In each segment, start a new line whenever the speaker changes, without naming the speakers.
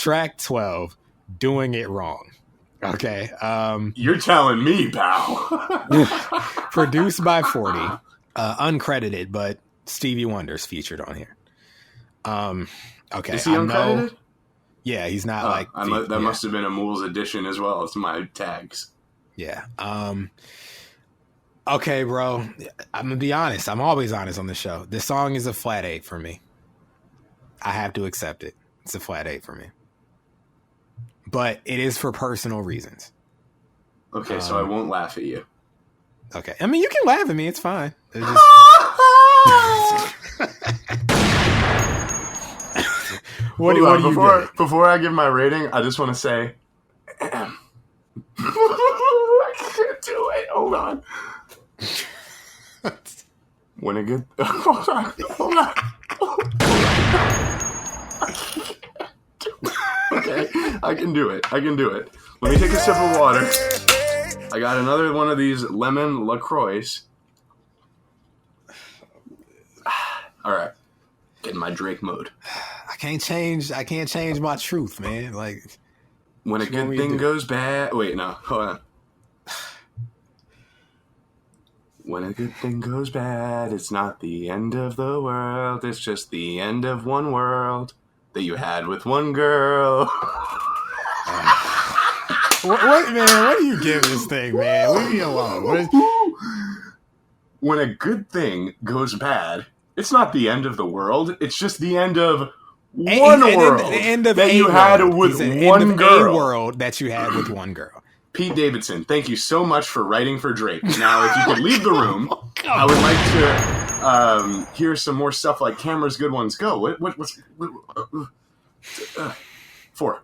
Track 12, Doing It Wrong. Okay.
You're telling me, pal.
Produced by 40. Uncredited, but Stevie Wonder's featured on here. Okay.
Is he uncredited?
Yeah, he's not
that must have been a Mool's addition as well as my tags.
Yeah. Okay, bro. I'm gonna be honest. I'm always honest on the show. This song is a flat 8 for me. I have to accept it. It's a flat 8 for me. But it is for personal reasons.
Okay, so I won't laugh at you.
Okay. I mean, you can laugh at me. It's fine. It's just... What do you
before I give my rating, I just want to say, I can't do it. Hold on. When a good hold on. Okay, I can do it. Let me take a sip of water. I got another one of these lemon LaCroix. All right, get in my Drake mode.
I can't change my truth, man. Like,
when a good thing goes bad. Wait, no, hold on. When a good thing goes bad, it's not the end of the world. It's just the end of one world that you had with one girl.
What, man? What do you give this thing, man? Leave me alone.
When a good thing goes bad, it's not the end of the world. It's just the end of one world that you had with one girl.
A world that you had with one girl.
Pete Davidson, thank you so much for writing for Drake. Now, if you could leave the room, I would like to hear some more stuff like Camera's Good Ones Go. What's 4.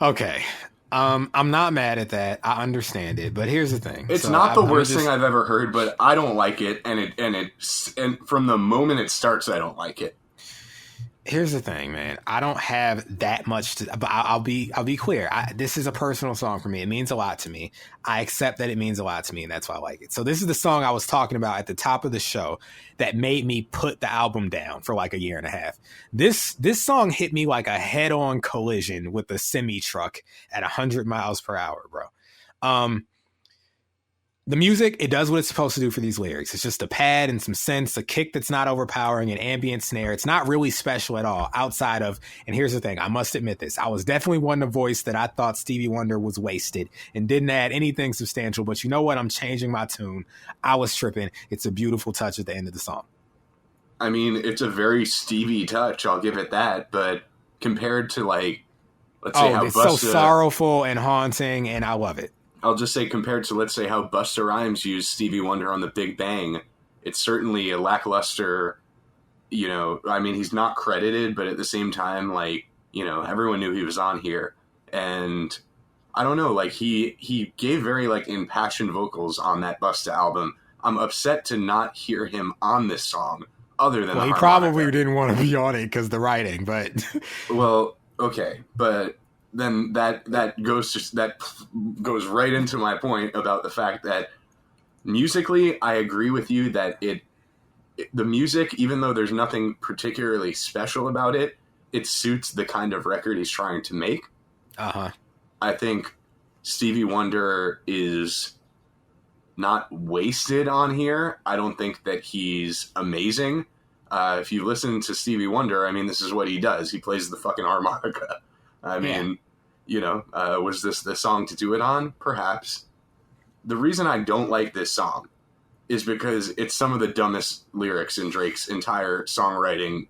Okay. I'm not mad at that. I understand it, but here's the thing.
It's not the worst thing I've ever heard, but I don't like it, and from the moment it starts, I don't like it.
Here's the thing, man. I don't have that much to, but I'll be clear. This is a personal song for me. It means a lot to me. I accept that it means a lot to me, and that's why I like it. So this is the song I was talking about at the top of the show that made me put the album down for like a year and a half. This song hit me like a head-on collision with a semi-truck at 100 miles per hour, bro. The music, it does what it's supposed to do for these lyrics. It's just a pad and some synths, a kick that's not overpowering, an ambient snare. It's not really special at all outside of, and here's the thing, I must admit this. I was definitely one to voice that I thought Stevie Wonder was wasted and didn't add anything substantial. But you know what? I'm changing my tune. I was tripping. It's a beautiful touch at the end of the song.
I mean, it's a very Stevie touch. I'll give it that. But compared to like, let's say how
it's so sorrowful and haunting, and I love it.
I'll just say compared to, let's say, how Busta Rhymes used Stevie Wonder on The Big Bang, it's certainly a lackluster, I mean, he's not credited, but at the same time, like, everyone knew he was on here. And I don't know, like, he gave very, like, impassioned vocals on that Busta album. I'm upset to not hear him on this song, other than
he probably didn't want to be on it because the writing, but...
Well, okay, but... then that goes right into my point about the fact that musically, I agree with you that the music, even though there's nothing particularly special about it, it suits the kind of record he's trying to make.
Uh-huh.
I think Stevie Wonder is not wasted on here. I don't think that he's amazing. If you listen to Stevie Wonder, I mean, this is what he does. He plays the fucking harmonica. I mean, was this the song to do it on? Perhaps. The reason I don't like this song is because it's some of the dumbest lyrics in Drake's entire songwriting.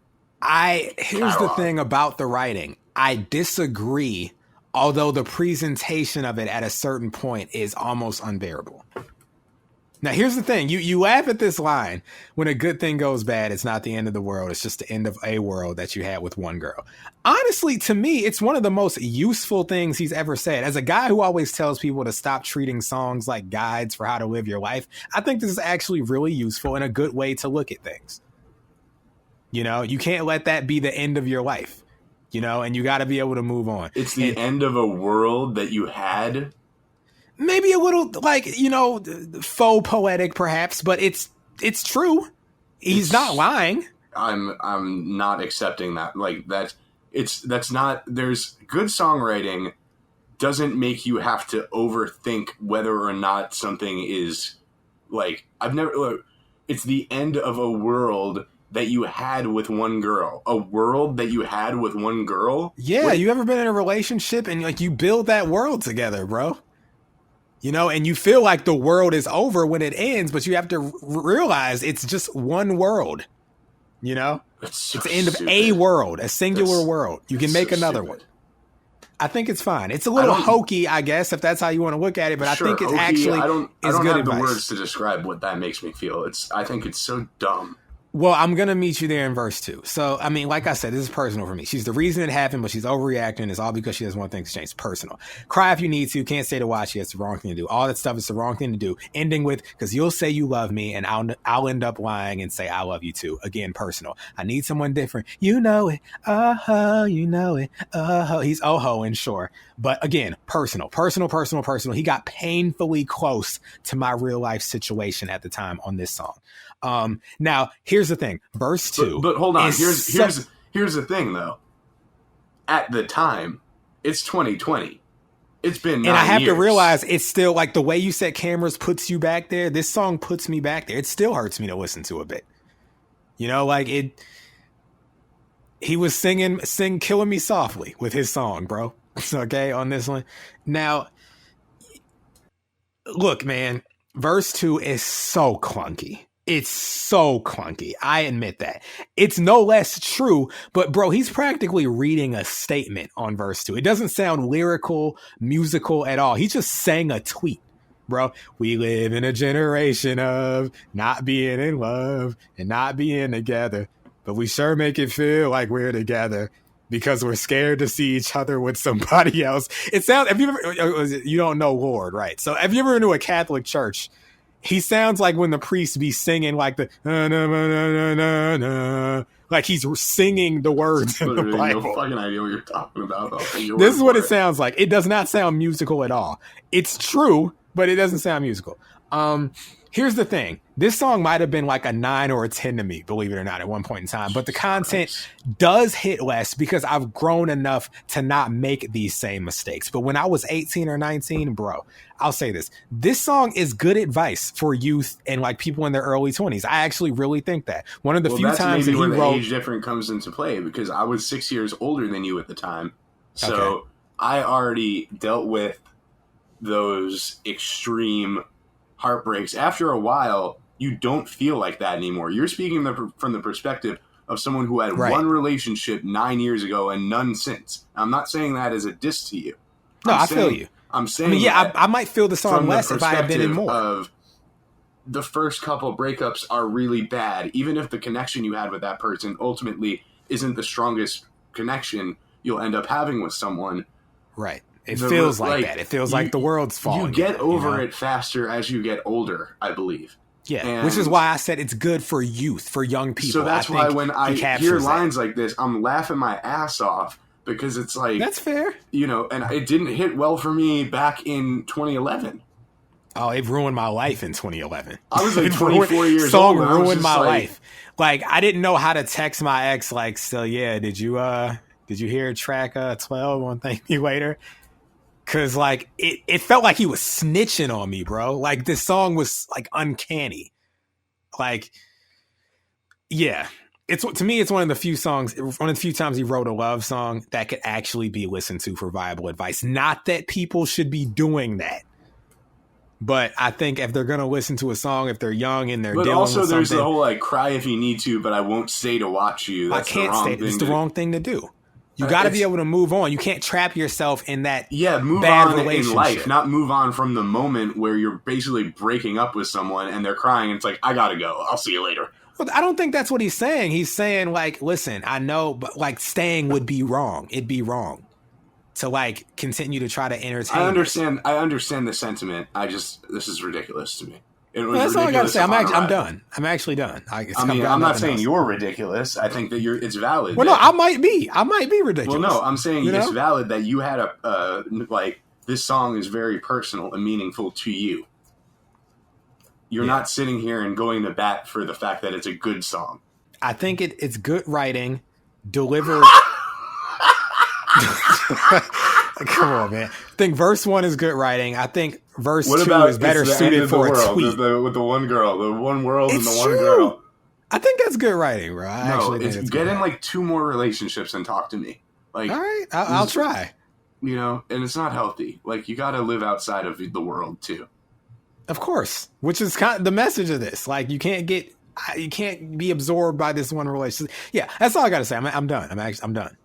Here's the thing about the writing. I disagree, although the presentation of it at a certain point is almost unbearable. Now, here's the thing. You laugh at this line, when a good thing goes bad, it's not the end of the world. It's just the end of a world that you had with one girl. Honestly, to me, it's one of the most useful things he's ever said. As a guy who always tells people to stop treating songs like guides for how to live your life, I think this is actually really useful and a good way to look at things. You can't let that be the end of your life, and you got to be able to move on.
It's the end of a world that you had.
Maybe a little faux poetic perhaps, but it's true. He's not lying.
I'm not accepting that. Like that. that's not, there's good songwriting doesn't make you have to overthink whether or not something is like, it's the end of a world that you had with one girl. A world that you had with one girl?
Yeah, you ever been in a relationship and like you build that world together, bro? You know, and you feel like the world is over when it ends, but you have to realize it's just one world. You know?
It's
the end of a world, a singular world. You can make another one. I think it's fine. It's a little hokey, I guess, if that's how you want to look at it, but sure, I think it's hokey, actually
I don't
good
have
advice.
The words to describe what that makes me feel. I think it's so dumb.
Well, I'm going to meet you there in verse 2. So, I mean, like I said, this is personal for me. She's the reason it happened, but she's overreacting. It's all because she doesn't want things to change. Personal. Cry if you need to. Can't stay to watch you. It's the wrong thing to do. All that stuff is the wrong thing to do. Ending with, because you'll say you love me, and I'll end up lying and say I love you too. Again, personal. I need someone different. You know it. Oh, you know it. Oh, he's oh-ho-ing, sure. But again, personal. He got painfully close to my real life situation at the time on this song. Now here's the thing, verse 2.
But hold on, here's the thing though. At the time, it's 2020. It's been 9 years.
And I have to realize it's still like the way you said cameras puts you back there. This song puts me back there. It still hurts me to listen to a bit. You know, like he was singing Killing Me Softly with his song, bro. Okay, on this one. Now, look, man, verse 2 is so clunky. It's so clunky. I admit that. It's no less true, but bro, he's practically reading a statement on verse 2. It doesn't sound lyrical, musical at all. He just sang a tweet, bro. We live in a generation of not being in love and not being together, but we sure make it feel like we're together because we're scared to see each other with somebody else. It sounds, you don't know Lord, right? So have you ever been to a Catholic church? He sounds like when the priest be singing like the na, na, na, na, na, like he's singing the words in the Bible.
No fucking idea what you're talking about.
This is what it sounds like. It does not sound musical at all. It's true, but it doesn't sound musical. Here's the thing. This song might have been like a 9 or a 10 to me, believe it or not, at one point in time. But the content does hit less because I've grown enough to not make these same mistakes. But when I was 18 or 19, bro, I'll say this. This song is good advice for youth and like people in their early 20s. I actually really think that. One of the few times that he wrote...
the age difference comes into play because I was 6 years older than you at the time. So okay. I already dealt with those extreme heartbreaks. After a while, you don't feel like that anymore. You're speaking from the perspective of someone who had one relationship 9 years ago and none since. I'm not saying that as a diss to you.
No, I feel you.
I'm saying,
I mean, yeah, I might feel the song less if I had been in more.
Of the first couple breakups are really bad, even if the connection you had with that person ultimately isn't the strongest connection you'll end up having with someone.
Right. It feels like that. It feels like the world's falling.
You get over it faster as you get older, I believe.
Yeah, and which is why I said it's good for youth, for young people.
So that's why when I hear lines like this, I'm laughing my ass off because it's like...
That's fair.
You know, and it didn't hit well for me back in 2011.
Oh, it ruined my life in 2011.
I was like 24 years old.
Song ruined my life. Like, I didn't know how to text my ex, like, so yeah, did you hear track 12 on Thank Me Later? Cause like it felt like he was snitching on me, bro. Like this song was like uncanny. Like, yeah, to me, it's one of the few times he wrote a love song that could actually be listened to for viable advice. Not that people should be doing that, but I think if they're gonna listen to a song, if they're young and they're dealing with something,
there's the whole like cry if you need to, but I won't stay to watch you. That's
It's the wrong thing to do. You got to be able to move on. You can't trap yourself in that
move
bad
on
relationship.
In life, not move on from the moment where you're basically breaking up with someone and they're crying and it's like, I got to go. I'll see you later.
Well, I don't think that's what he's saying. He's saying like, listen, I know, but like staying would be wrong. It'd be wrong to like continue to try to entertain.
I understand the sentiment. This is ridiculous to me.
That's all I got to say. I'm done. I'm actually done.
I'm not saying you're ridiculous. I think that it's valid.
Well, no, I might be ridiculous.
Well, no, I'm saying it's valid that you had like this song is very personal and meaningful to you. You're not sitting here and going to bat for the fact that it's a good song.
I think it's good writing, delivered. Come on, man. I think verse 1 is good writing. I think verse 2 is better
it's the
suited
end of
for
the
a
world,
tweet.
with the one girl, the one world
It's
and the
true.
one girl.
I think that's good writing, bro.
Get in like 2 more relationships and talk to me. Like,
all right, I'll try.
You know, and it's not healthy. Like, you got to live outside of the world too.
Of course, which is kind of the message of this. Like, you can't be absorbed by this one relationship. Yeah, that's all I got to say. I'm done. I'm done.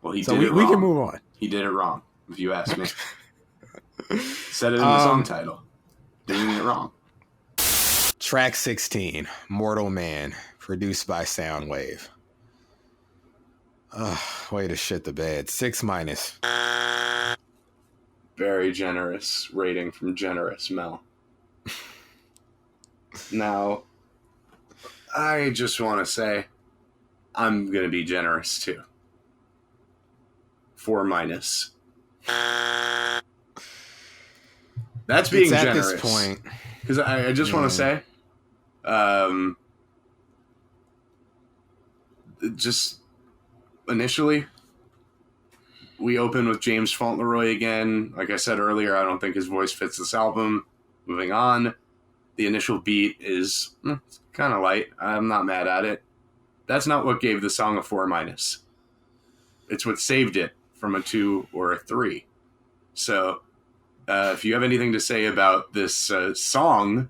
Well, we
can move on.
He did it wrong, if you ask me. Said it in the song title. Doing it wrong.
Track 16, Mortal Man, produced by Soundwave. Way to shit the bed. 6-.
Very generous rating from Generous Mel. Now, I just want to say, I'm going to be generous too. 4-. That's being generous.
At this point.
Because I just want to say, just initially, we open with James Fauntleroy again. Like I said earlier, I don't think his voice fits this album. Moving on, the initial beat is kind of light. I'm not mad at it. That's not what gave the song a 4-. It's what saved it from a 2 or a 3. So, if you have anything to say about this song,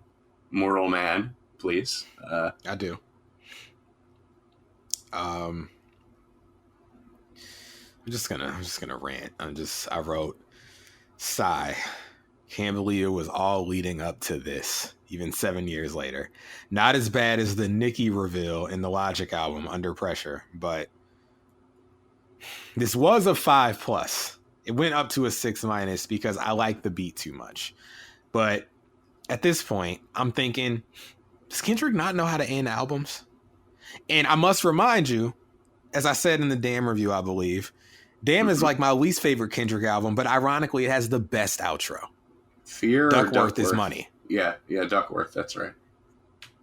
Mortal Man, please.
I do. I'm just gonna rant. I wrote, sigh. Can't believe it was all leading up to this, even 7 years later. Not as bad as the Nicki reveal in the Logic album, Under Pressure, but this was a 5+. It went up to a 6- because I like the beat too much. But at this point, I'm thinking, does Kendrick not know how to end albums? And I must remind you, as I said in the Damn review, I believe, Damn is like my least favorite Kendrick album, but ironically, it has the best outro.
Fear
Duckworth is money.
Yeah, Duckworth, that's right.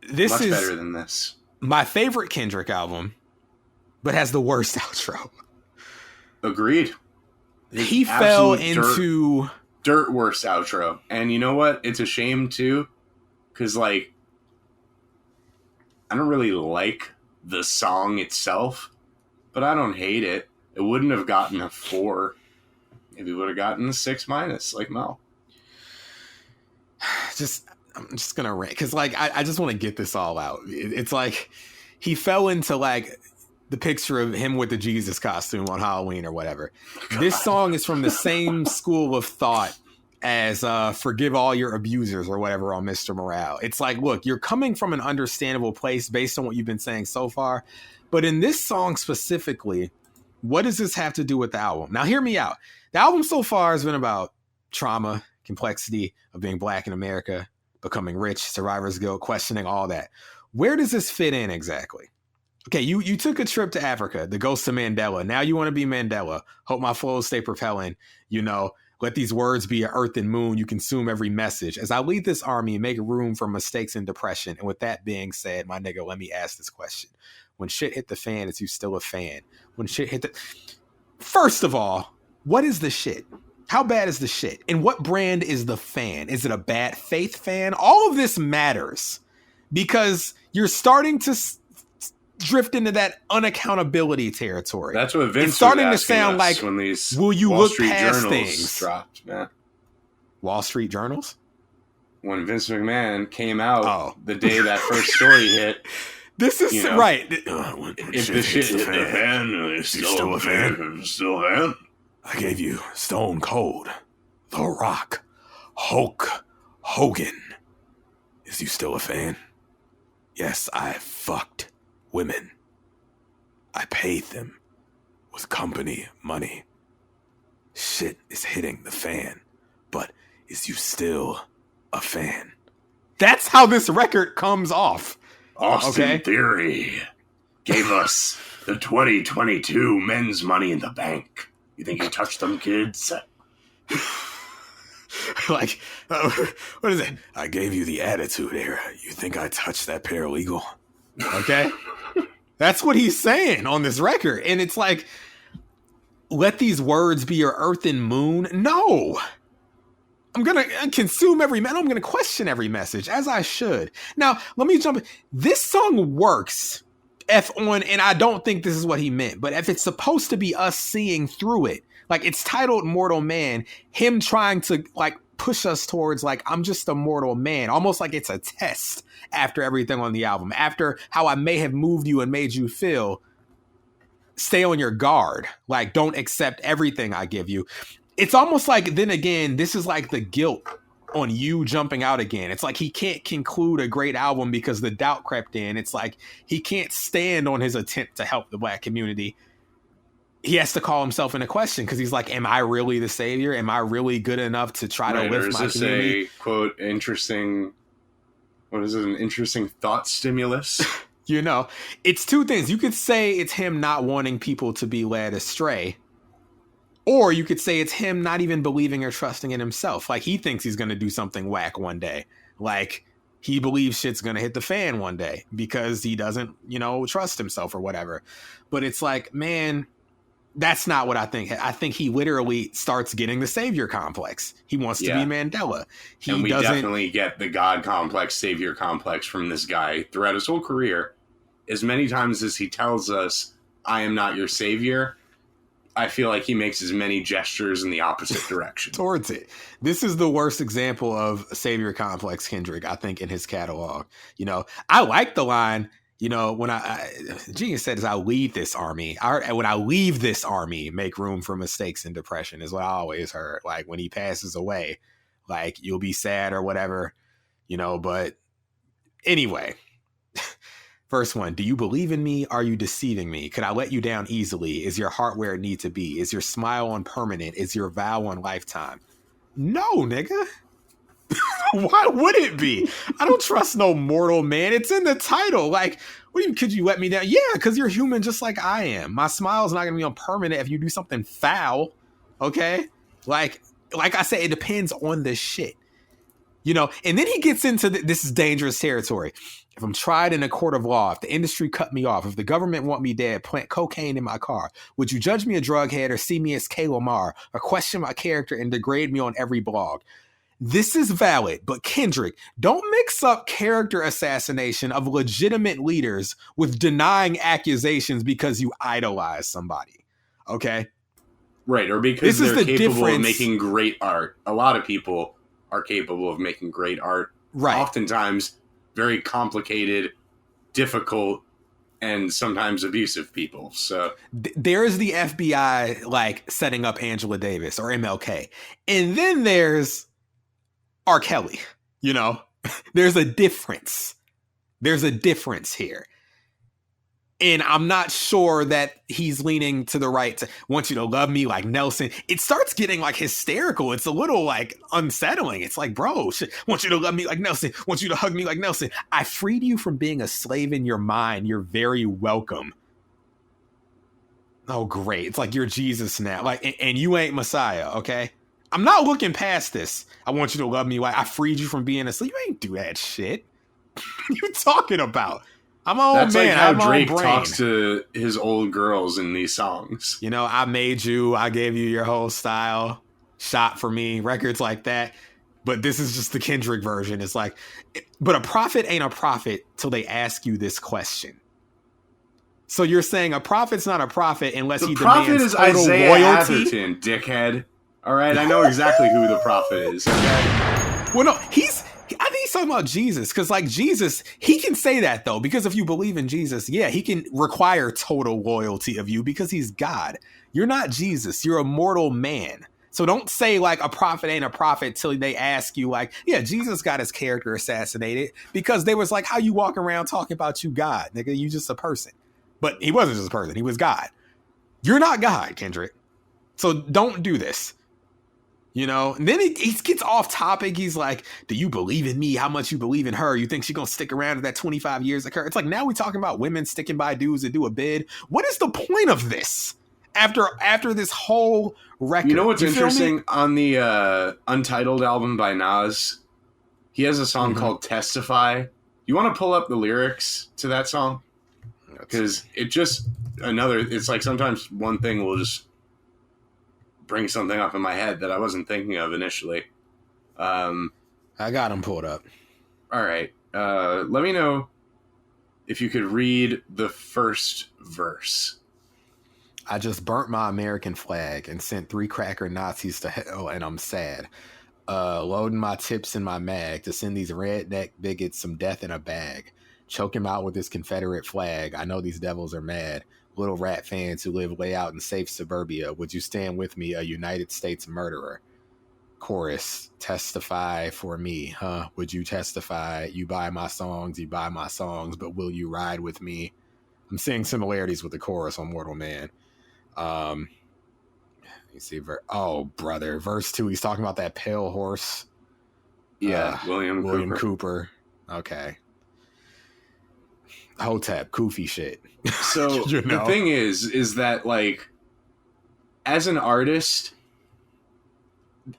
This
Much
is
better than this.
My favorite Kendrick album, but has the worst outro.
Agreed.
He fell into
dirt worst outro. And you know what? It's a shame too, because like, I don't really like the song itself, but I don't hate it. It wouldn't have gotten a 4. Maybe it would have gotten a 6- like Mel.
I'm just gonna rant because like I just want to get this all out. It's like he fell into like the picture of him with the Jesus costume on Halloween or whatever. God. This song is from the same school of thought as Forgive All Your Abusers or whatever on Mr. Morale. It's like, look, you're coming from an understandable place based on what you've been saying so far. But in this song specifically, what does this have to do with the album? Now, hear me out. The album so far has been about trauma, complexity of being Black in America, becoming rich, survivor's guilt, questioning all that. Where does this fit in exactly? Okay, you took a trip to Africa, the ghost of Mandela. Now you want to be Mandela. Hope my flows stay propelling. You know, let these words be an earth and moon. You consume every message. As I lead this army and make room for mistakes and depression. And with that being said, my nigga, let me ask this question. When shit hit the fan, is you still a fan? When shit hit the... First of all, what is the shit? How bad is the shit? And what brand is the fan? Is it a bad faith fan? All of this matters because you're starting to drift into that unaccountability territory.
That's what Vince
it's starting
was
to sound like,
when these
will you
Wall
look
Street
past
Journals
things?
Dropped, man.
Wall Street Journals?
When Vince McMahon came out the day that first story hit.
This is right.
If the shit hit the fan, is still a fan? Still a fan?
I gave you Stone Cold, The Rock, Hulk Hogan. Is you still a fan? Yes, I fucked women. I paid them with company money. Shit is hitting the fan, but is you still a fan? That's how this record comes off.
Austin Theory gave us the 2022 men's Money in the Bank. You think you touched them, kids?
Like, what is it? I gave you the Attitude Era. You think I touched that paralegal? Okay? That's what he's saying on this record. And it's like, let these words be your earth and moon. No. I'm going to consume every message. I'm going to question every message, as I should. Now, let me jump in. This song works and I don't think this is what he meant, but if it's supposed to be us seeing through it, like it's titled Mortal Man, him trying to like push us towards like, I'm just a mortal man, almost like it's a test after everything on the album, after how I may have moved you and made you feel, stay on your guard. Like, don't accept everything I give you. It's almost like, then again, this is like the guilt on you jumping out again. It's like he can't conclude a great album because the doubt crept in. It's like he can't stand on his attempt to help the Black community. He has to call himself into question because he's like, am I really the savior? Am I really good enough to try to lift my community?
Is this a, quote, interesting, what is it, an interesting thought stimulus?
You know, it's two things. You could say it's him not wanting people to be led astray, or you could say it's him not even believing or trusting in himself. Like he thinks he's going to do something whack one day. Like he believes shit's going to hit the fan one day because he doesn't, trust himself or whatever. But it's like, man, that's not what I think. I think he literally starts getting the savior complex. He wants to be Mandela.
And we definitely get the God complex, savior complex from this guy throughout his whole career. As many times as he tells us, I am not your savior, I feel like he makes as many gestures in the opposite direction.
Towards it. This is the worst example of savior complex Kendrick, I think, in his catalog. I like the line, when Genius said, as I leave this army, when I leave this army, make room for mistakes and depression is what I always heard. Like when he passes away, like you'll be sad or whatever, but anyway. First one, do you believe in me? Are you deceiving me? Could I let you down easily? Is your heart where it needs to be? Is your smile on permanent? Is your vow on lifetime? No, nigga. Why would it be? I don't trust no mortal man. It's in the title. Like, could you let me down? Yeah, because you're human just like I am. My smile's not going to be on permanent if you do something foul. Okay? Like I said, it depends on the shit. And then he gets into this is dangerous territory. If I'm tried in a court of law, if the industry cut me off, if the government want me dead, plant cocaine in my car, would you judge me a drug head or see me as Lamar or question my character and degrade me on every blog? This is valid, but Kendrick, don't mix up character assassination of legitimate leaders with denying accusations because you idolize somebody. Okay?
Right, or because they're capable of making great art. A lot of people are capable of making great art.
Right.
Oftentimes very complicated, difficult, and sometimes abusive people. So
there is the FBI like setting up Angela Davis or MLK. And then there's R. Kelly, there's a difference. There's a difference here. And I'm not sure that he's leaning to the right to want you to love me like Nelson. It starts getting like hysterical. It's a little like unsettling. It's like, bro, want you to love me like Nelson. Want you to hug me like Nelson. I freed you from being a slave in your mind. You're very welcome. Oh, great. It's like you're Jesus now. Like, and you ain't Messiah. Okay. I'm not looking past this. I want you to love me like I freed you from being a slave. You ain't do that shit. What are you talking about? I'm my own
That's
man.
Like how Drake talks to his old girls in these songs.
I made you. I gave you your whole style. Shot for me. Records like that. But this is just the Kendrick version. It's like, but a prophet ain't a prophet till they ask you this question. So you're saying a prophet's not a prophet unless he demands total
Isaiah
loyalty?
Atherton, dickhead. All right, I know exactly who the prophet is. Okay.
Well, no, I think he's talking about Jesus because, like, Jesus, he can say that, though, because if you believe in Jesus, yeah, he can require total loyalty of you because he's God. You're not Jesus. You're a mortal man. So don't say, like, a prophet ain't a prophet till they ask you, like, yeah, Jesus got his character assassinated because they was like, how you walk around talking about you God, nigga? You just a person. But he wasn't just a person. He was God. You're not God, Kendrick. So don't do this. And then he gets off topic. He's like, do you believe in me? How much you believe in her? You think she's going to stick around to that 25 years like her? It's like, now we're talking about women sticking by dudes that do a bid. What is the point of this after this whole record?
You know what's interesting? On the Untitled album by Nas, he has a song called Testify. You want to pull up the lyrics to that song? Because it's like sometimes one thing will just bring something up in my head that I wasn't thinking of initially.
I got him pulled up.
All right. Let me know if you could read the first verse.
I just burnt my American flag and sent 3 cracker Nazis to hell, and I'm sad. Loading my tips in my mag to send these redneck bigots some death in a bag. Choke him out with this Confederate flag. I know these devils are mad. Little rat fans who live way out in safe suburbia. Would you stand with me, a United States murderer? Chorus, testify for me, huh? Would you testify? You buy my songs, but will you ride with me? I'm seeing similarities with the chorus on Mortal Man. You see, brother, verse 2, he's talking about that pale horse.
Yeah,
William Cooper. Okay. Hotep, Koofy shit.
So the thing is that, like, as an artist,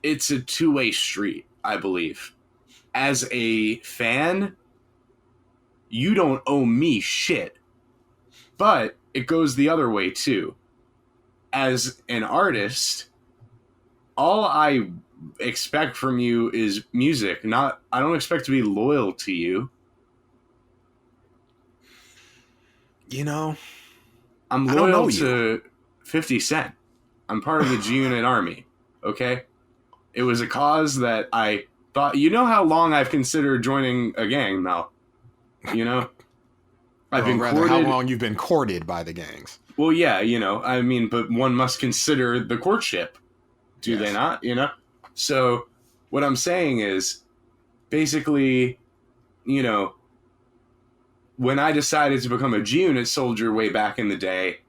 it's a two-way street, I believe. As a fan, you don't owe me shit. But it goes the other way, too. As an artist, all I expect from you is music. I don't expect to be loyal to you.
You know,
I'm loyal to 50 Cent. I'm part of the G-Unit Army, okay? It was a cause that I thought... You know how long I've considered joining a gang, Mel? You know? I've been courted...
How long you've been courted by the gangs.
Well, yeah, you know, I mean, but one must consider the courtship. Do they not, you know? So what I'm saying is, basically, you know, when I decided to become a G-Unit soldier way back in the day,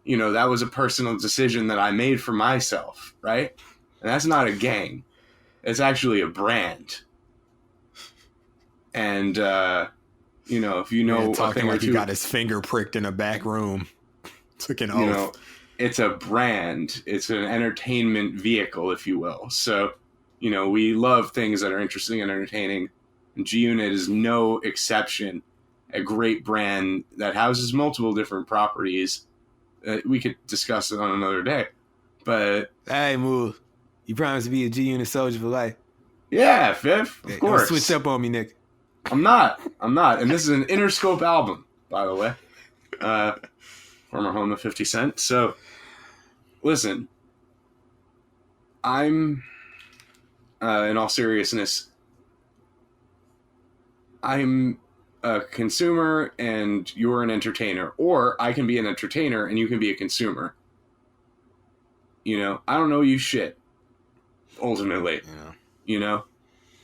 you know, that was a personal decision that I made for myself, right? And that's not a gang. It's actually a brand. And, you know, if you know...
talking like he got his finger pricked in a back room. Took an oath.
You know, it's a brand. It's an entertainment vehicle, if you will. So, you know, we love things that are interesting and entertaining. And G-Unit is no exception. A great brand that houses multiple different properties. We could discuss it on another day. But...
Hey, Moo. You promised to be a G-Unit soldier for life.
Yeah, Fifth. Of course.
Don't switch up on me, Nick.
I'm not. And this is an Interscope album, by the way. Former home of 50 Cent. So, listen. I'm, in all seriousness, I'm a consumer and you're an entertainer. Or I can be an entertainer and you can be a consumer. You know, I don't know you shit. Ultimately.
Yeah.
You know?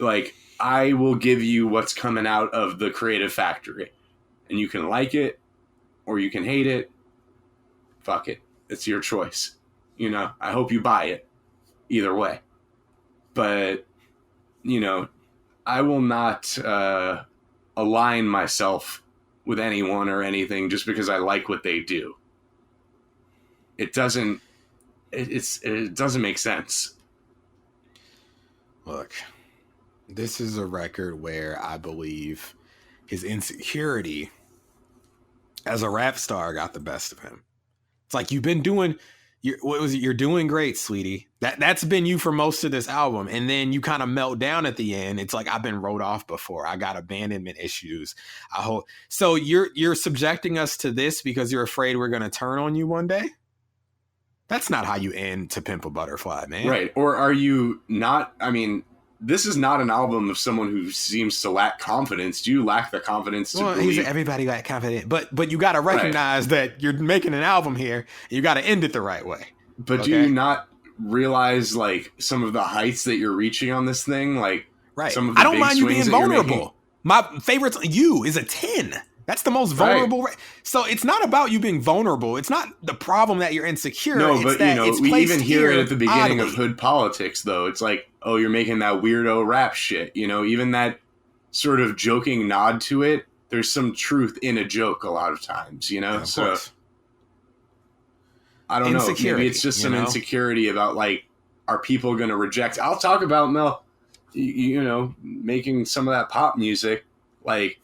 Like, I will give you what's coming out of the creative factory. And you can like it or you can hate it. Fuck it. It's your choice. You know, I hope you buy it. Either way. But, you know, I will not align myself with anyone or anything just because I like what they do. It doesn't make sense.
Look, this is a record where I believe his insecurity as a rap star got the best of him. It's like you're doing great, sweetie. That's been you for most of this album. And then you kind of melt down at the end. It's like, I've been wrote off before. I got abandonment issues. I hope so. You're subjecting us to this because you're afraid we're going to turn on you one day. That's not how you end To Pimp a Butterfly, man.
Right. Or are you not? I mean, this is not an album of someone who seems to lack confidence. Do you lack the confidence to believe?
Everybody lack confidence. But you got to recognize that you're making an album here. You got to end it the right way.
But do you not realize, like, some of the heights that you're reaching on this thing? Like,
right.
Some of the
I don't
big
mind you being
swings that you're
vulnerable.
making?
My favorite you is a 10. That's the most vulnerable.
Right.
So it's not about you being vulnerable. It's not the problem that you're insecure.
No,
it's
but
that
you know,
it's
we
placed
even hear it
here
at the beginning
oddly.
of Hood Politics, though. It's like, oh, you're making that weirdo rap shit. You know, even that sort of joking nod to it, there's some truth in a joke a lot of times, you know?
Yeah,
so I don't know. Maybe it's just some insecurity about, like, are people going to reject? I'll talk about, Mel, you know, making some of that pop music, like,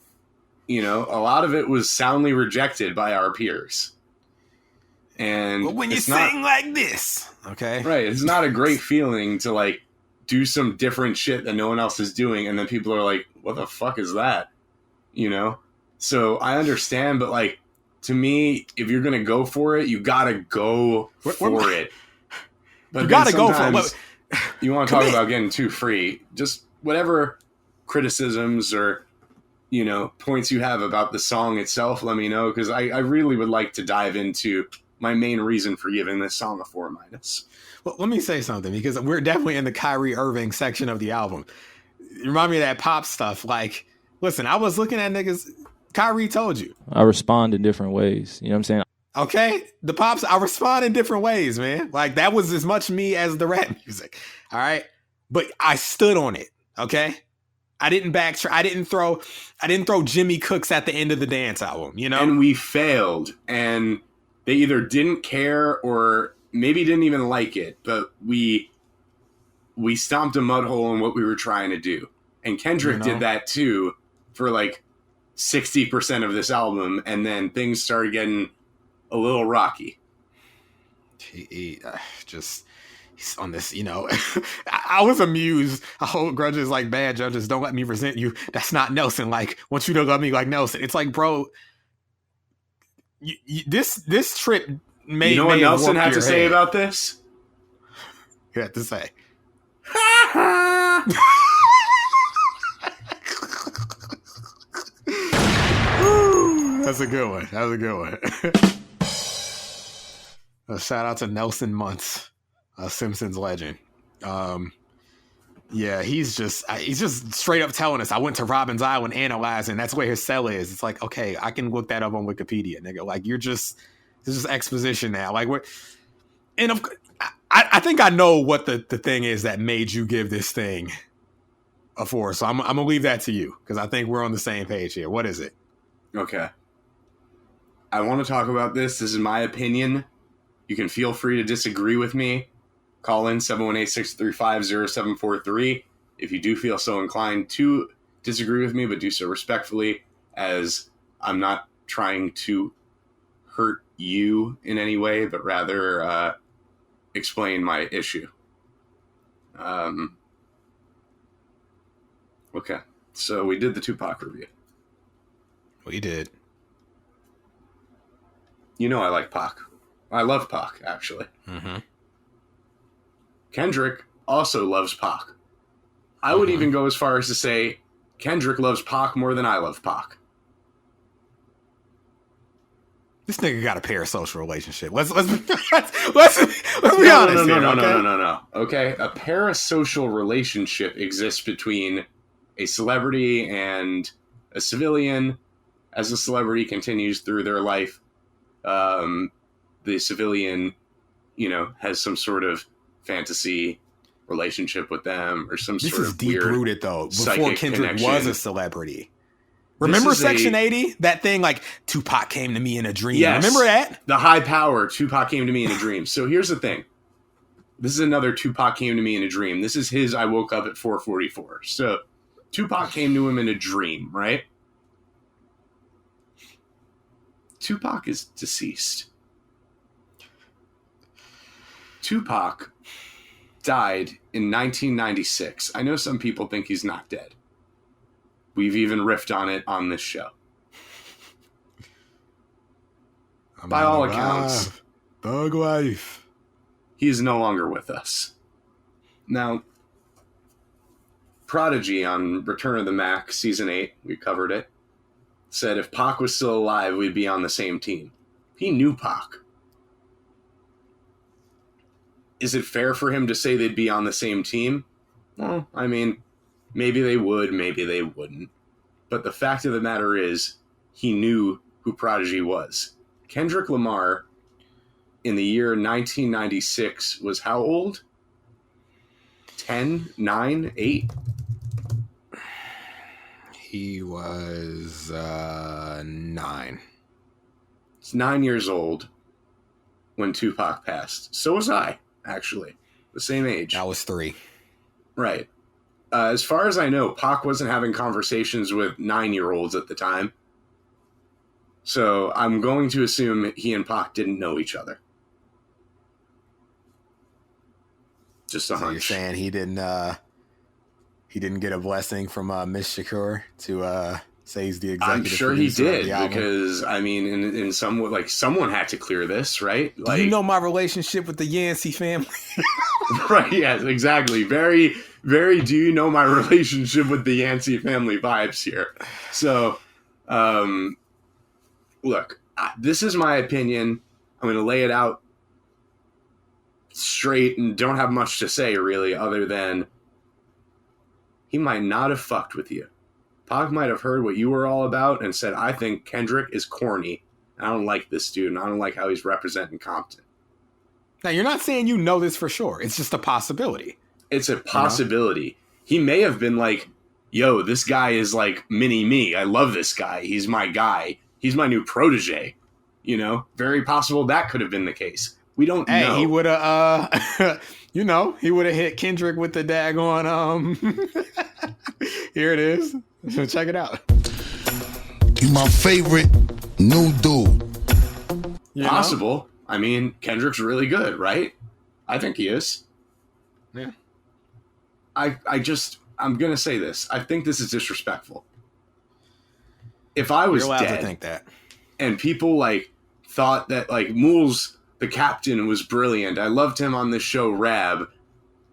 you know, a lot of it was soundly rejected by our peers. And
but when you sing like this, Okay.
Right. It's not a great feeling to like do some different shit that no one else is doing, and then people are like, what the fuck is that? You know? So I understand, but like, to me, if you're gonna go for it, you gotta go for it. But
you gotta go for
it. You want to talk about getting too free. Just whatever criticisms or, you know, points you have about the song itself, let me know, because I really would like to dive into my main reason for giving this song a 4-.
Well, let me say something, because we're definitely in the Kyrie Irving section of the album. You remind me of that pop stuff. Like, listen, I was looking at niggas. Kyrie told you.
I respond in different ways. You know what I'm saying?
Okay? The pops, I respond in different ways, man. Like, that was as much me as the rap music. All right? But I stood on it. Okay? I didn't backtrack. I didn't throw Jimmy Cooks at the end of the dance album, you know?
And we failed. And they either didn't care or maybe didn't even like it. But we stomped a mud hole in what we were trying to do. And Kendrick did that too for like 60% of this album. And then things started getting a little rocky.
He's on this, you know. I was amused. I hold grudges like bad judges. Don't let me resent you. That's not Nelson. Like, want you to love me like Nelson. It's like, bro, this trip may.
You know what Nelson had to say about this?
He had to say. That's a good one. Shout out to Nelson Muntz, Simpsons legend. Yeah, he's just straight up telling us, I went to Robin's Island analyzing. That's where his cell is. It's like, okay, I can look that up on Wikipedia, nigga. Like, this is exposition now. Like, I think I know what the thing is that made you give this thing a 4. So I'm gonna leave that to you, because I think we're on the same page here. What is it?
Okay. I want to talk about this. This is my opinion. You can feel free to disagree with me. Call in 718-635-0743 if you do feel so inclined to disagree with me, but do so respectfully, as I'm not trying to hurt you in any way, but rather explain my issue. Okay, so we did the Tupac review.
We did.
You know I like Pac. I love Pac, actually.
Mm-hmm.
Kendrick also loves Pac. I would even go as far as to say Kendrick loves Pac more than I love Pac.
This nigga got a parasocial relationship. Let's be honest.
No. Okay, a parasocial relationship exists between a celebrity and a civilian. As the celebrity continues through their life, the civilian, you know, has some sort of fantasy relationship with them, or some sort of weird. This is
deep rooted though. Before Kendrick
connection.
Was a celebrity. Remember Section 80? That thing, like, Tupac came to me in a dream. Yes. Remember that?
The high power, Tupac came to me in a dream. So here's the thing. This is another Tupac came to me in a dream. This is his I woke up at 4:44. So Tupac came to him in a dream, right? Tupac is deceased. Tupac died in 1996. I know some people think he's not dead. We've even riffed on it on this show. By all accounts,
Thug life.
He is no longer with us. Now, Prodigy on Return of the Mac, Season 8, we covered it, said if Pac was still alive, we'd be on the same team. He knew Pac. Is it fair for him to say they'd be on the same team? Well, I mean, maybe they would, maybe they wouldn't. But the fact of the matter is, he knew who Prodigy was. Kendrick Lamar, in the year 1996, was how old? 10, 9, 8?
He was 9.
He's 9 years old when Tupac passed. So was I, actually. The same age.
I was 3.
Right. As far as I know, Pac wasn't having conversations with 9-year-olds at the time. So I'm going to assume he and Pac didn't know each other. Just a
So you're
hunch.
saying he didn't get a blessing from Miss Shakur to say he's the executive
I'm sure he
producer of
did
the album?
because I mean, in some way, like someone had to clear this, right? Like,
Do you know my relationship with the Yancey family?
right? Yes, exactly. Very, very. Do you know my relationship with the Yancey family vibes here? So, look, this is my opinion. I'm going to lay it out straight and don't have much to say really, other than he might not have fucked with you. Pac might have heard what you were all about and said, I think Kendrick is corny. I don't like this dude, and I don't like how he's representing Compton.
Now, you're not saying you know this for sure. It's just a possibility.
It's a possibility. You know? He may have been like, yo, this guy is like mini me. I love this guy. He's my guy. He's my new protege. You know, very possible that could have been the case. We don't know.
Hey, he would have, he would have hit Kendrick with the daggone, here it is. So check it out.
You my favorite new dude.
Possible. I mean, Kendrick's really good, right? I think he is.
Yeah.
I'm going to say this. I think this is disrespectful. If I was
You're allowed
dead
to think that.
and people like thought that like Mools, the captain, was brilliant. I loved him on this show, RAB.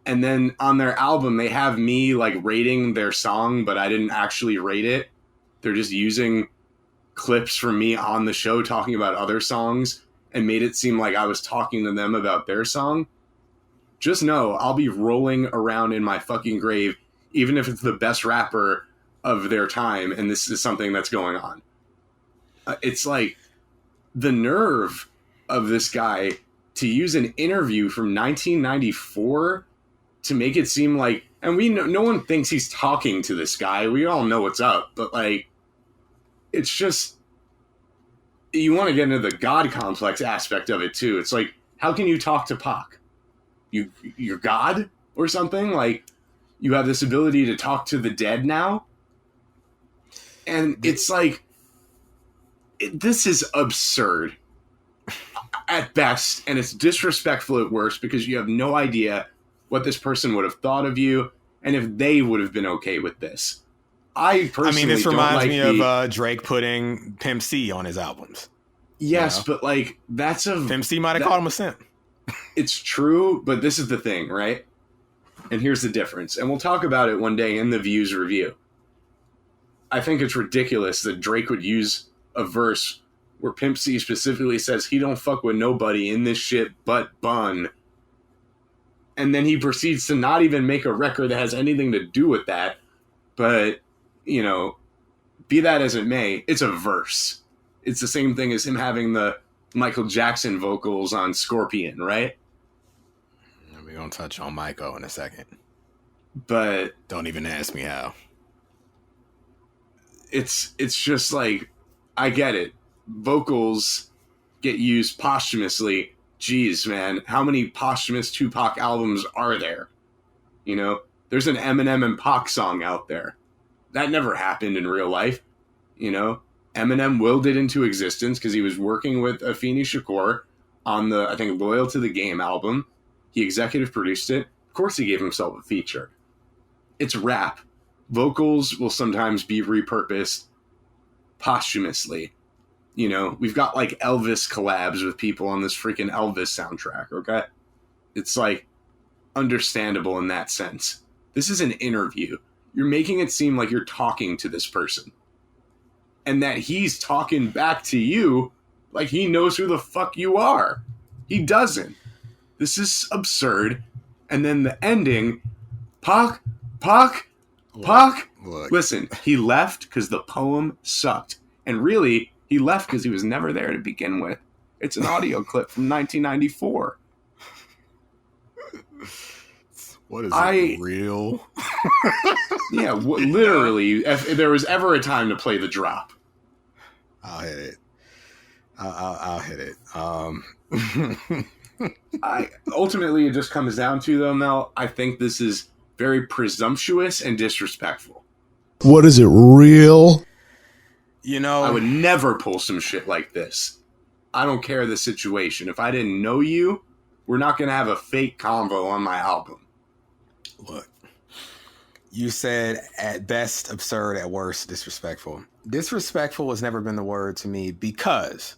And then on their album, they have me like rating their song, but I didn't actually rate it. They're just using clips from me on the show talking about other songs and made it seem like I was talking to them about their song. Just know I'll be rolling around in my fucking grave, even if it's the best rapper of their time, and this is something that's going on. It's like the nerve of this guy to use an interview from 1994 to make it seem like, and we know, no one thinks he's talking to this guy. We all know what's up, but like, it's just, you want to get into the God complex aspect of it too. It's like, how can you talk to Pac? You're God or something? Like, you have this ability to talk to the dead now? And it's like, this is absurd at best, and it's disrespectful at worst because you have no idea what this person would have thought of you and if they would have been okay with this.
This reminds me of Drake putting Pimp C on his albums.
Yes, but like, that's a...
Pimp C might have called him a simp.
It's true, but this is the thing, right? And here's the difference. And we'll talk about it one day in the Views review. I think it's ridiculous that Drake would use a verse where Pimp C specifically says he don't fuck with nobody in this shit but Bun. And then he proceeds to not even make a record that has anything to do with that. But, you know, be that as it may, it's a verse. It's the same thing as him having the Michael Jackson vocals on Scorpion, right?
We're going to touch on Michael in a second.
But
don't even ask me how.
It's just like, I get it. Vocals get used posthumously. Jeez, man, how many posthumous Tupac albums are there? You know, there's an Eminem and Pac song out there. That never happened in real life. You know, Eminem willed it into existence because he was working with Afeni Shakur on the, I think, Loyal to the Game album. He executive produced it. Of course he gave himself a feature. It's rap. Vocals will sometimes be repurposed posthumously. You know, we've got like Elvis collabs with people on this freaking Elvis soundtrack, okay? It's like understandable in that sense. This is an interview. You're making it seem like you're talking to this person. And that he's talking back to you like he knows who the fuck you are. He doesn't. This is absurd. And then the ending, Pac.
Look.
Listen, he left because the poem sucked. And really, he left because he was never there to begin with. It's an audio clip from 1994.
What is it, real?
Yeah, literally, if there was ever a time to play the drop.
I'll hit it. I'll hit it.
Ultimately, it just comes down to, though, Mel, I think this is very presumptuous and disrespectful.
What is it, real?
You know,
I would never pull some shit like this. I don't care the situation. If I didn't know you, we're not going to have a fake convo on my album.
You said at best absurd, at worst disrespectful. Disrespectful has never been the word to me because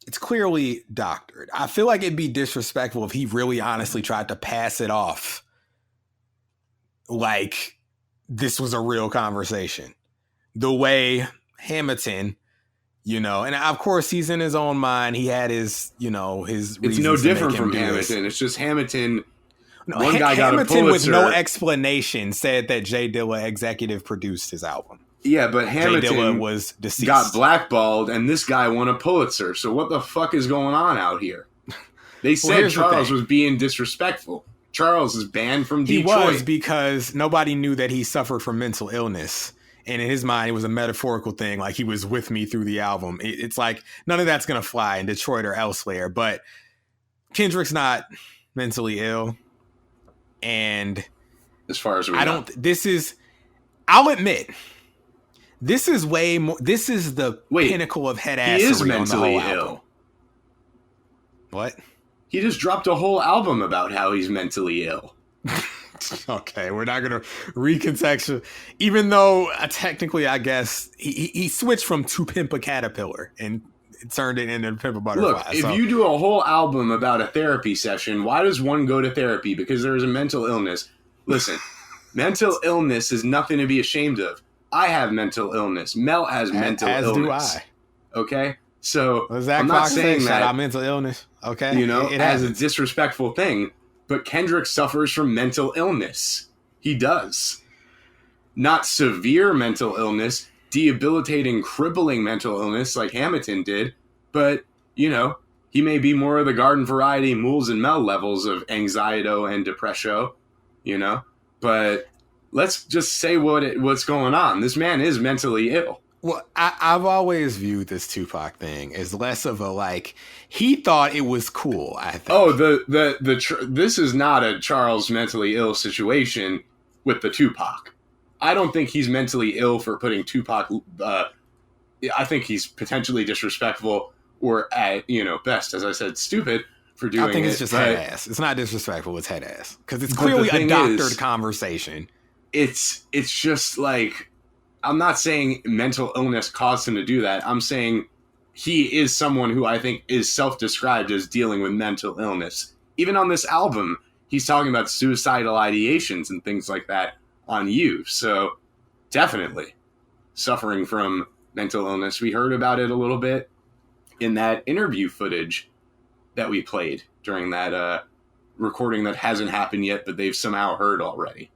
it's clearly doctored. I feel like it'd be disrespectful if he really honestly tried to pass it off like this was a real conversation. The way Hamilton, and of course he's in his own mind. He had his, his
It's no different from Hamilton. It's just Hamilton.
No,
one guy got a
Hamilton
Pulitzer.
with no explanation said that Jay Dilla executive produced his album.
Yeah, but Hamilton
Jay Dilla was deceased.
Got blackballed, and this guy won a Pulitzer. So what the fuck is going on out here? They said Charles was being disrespectful. Charles is banned from Detroit.
He was, because nobody knew that he suffered from mental illness. And in his mind, it was a metaphorical thing. Like, he was with me through the album. It's like, none of that's going to fly in Detroit or elsewhere. But Kendrick's not mentally ill. And
as far as we know.
I'll admit, this is way more, this is the pinnacle of head assery.
He is
on
mentally
the whole
ill.
album. What?
He just dropped a whole album about how he's mentally ill.
Okay, we're not going to recontextualize. Even though technically, I guess, he switched from To Pimp a Caterpillar and turned it into Pimp a Butterfly.
Look, if you do a whole album about a therapy session, why does one go to therapy? Because there is a mental illness. Listen, mental illness is nothing to be ashamed of. I have mental illness. Mel has mental illness.
As do
I. Okay? So,
I'm not saying that. Shout out mental illness. Okay?
It as a disrespectful thing, but Kendrick suffers from mental illness. He does. Not severe mental illness, debilitating, crippling mental illness like Hamilton did, but, he may be more of the garden variety Mools and Mel levels of anxieto and depression, but let's just say what's going on. This man is mentally ill.
Well, I've always viewed this Tupac thing as less of a, he thought it was cool, I think.
Oh, this is not a Charles mentally ill situation with the Tupac. I don't think he's mentally ill for putting Tupac. I think he's potentially disrespectful, or at best, as I said, stupid for doing it.
I think it's just head ass. It's not disrespectful. It's head ass, because it's clearly a doctored conversation.
It's just like, I'm not saying mental illness caused him to do that. I'm saying he is someone who I think is self-described as dealing with mental illness. Even on this album, he's talking about suicidal ideations and things like that on You. So definitely suffering from mental illness. We heard about it a little bit in that interview footage that we played during that recording that hasn't happened yet, but they've somehow heard already.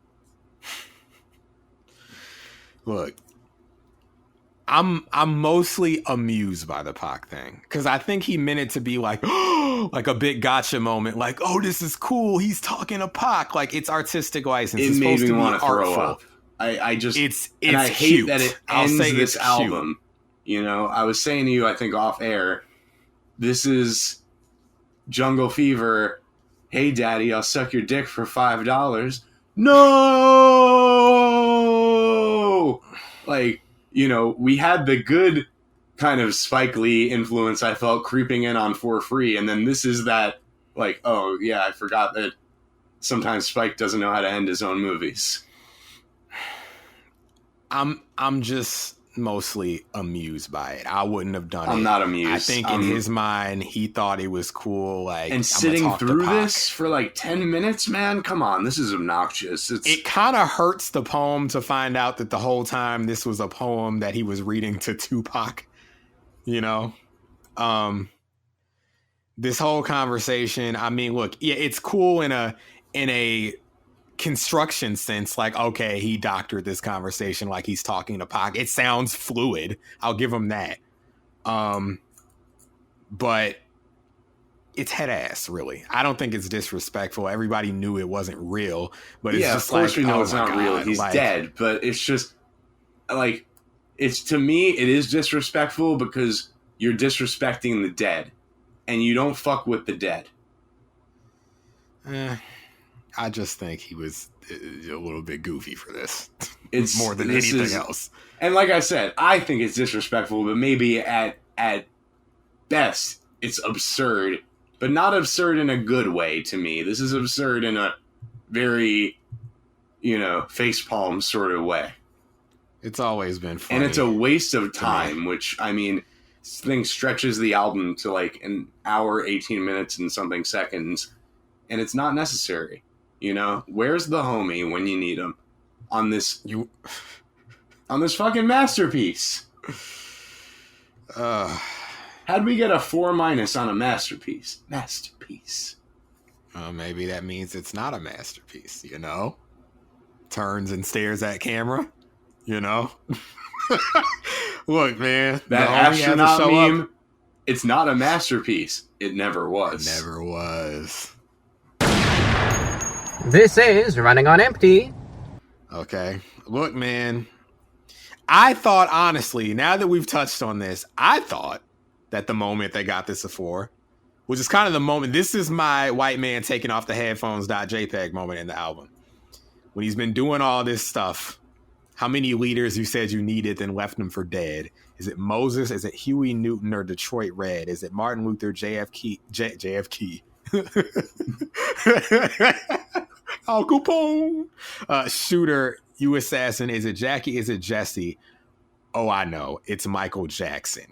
Look, I'm mostly amused by the Pac thing, because I think he meant it to be like a big gotcha moment, like, oh, this is cool, he's talking to Pac, like it's artistic license.
It made me want to throw up. I just and I hate
cute.
that it ends this album. I was saying to you, I think off air, this is Jungle Fever. Hey, Daddy, I'll suck your dick for $5. No! We had the good kind of Spike Lee influence, I felt, creeping in on For Free, and then this is that, oh, yeah, I forgot that sometimes Spike doesn't know how to end his own movies.
I'm just mostly amused by it. I wouldn't have done it.
I'm not amused.
I think in his mind, he thought it was cool.
And sitting through this for 10 minutes, man, come on, this is obnoxious.
It kind of hurts the poem to find out that the whole time this was a poem that he was reading to Tupac. This whole conversation. I mean, look, yeah, it's cool in a construction sense, okay, he doctored this conversation like he's talking to Pac. It sounds fluid. I'll give him that. But it's head ass, really. I don't think it's disrespectful. Everybody knew it wasn't real, but it's just
of course we know it's not real. He's dead, but it's just it's, to me, it is disrespectful because you're disrespecting the dead, and you don't fuck with the dead.
I just think he was a little bit goofy for this. It's more than anything else.
And like I said, I think it's disrespectful, but maybe at best it's absurd, but not absurd in a good way to me. This is absurd in a very, facepalm sort of way.
It's always been funny.
And it's a waste of time, which, I mean, this thing stretches the album to like an hour, 18 minutes and something seconds, and it's not necessary. Where's the homie when you need him on this fucking masterpiece? How'd we get a 4- on a masterpiece?
Maybe that means it's not a masterpiece, Turns and stares at camera, Look, man.
That astronaut meme, it's not a masterpiece. It never was.
It never was.
This is Running on Empty.
Okay. Look, man. I thought, honestly, now that we've touched on this, I thought that the moment they got this before, which is kind of the moment, this is my white man taking off the headphones.jpg moment in the album. When he's been doing all this stuff, how many leaders you said you needed then left them for dead? Is it Moses? Is it Huey Newton or Detroit Red? Is it Martin Luther, JFK? Al Capone. Shooter, you assassin. Is it Jackie? Is it Jesse? Oh, I know. It's Michael Jackson.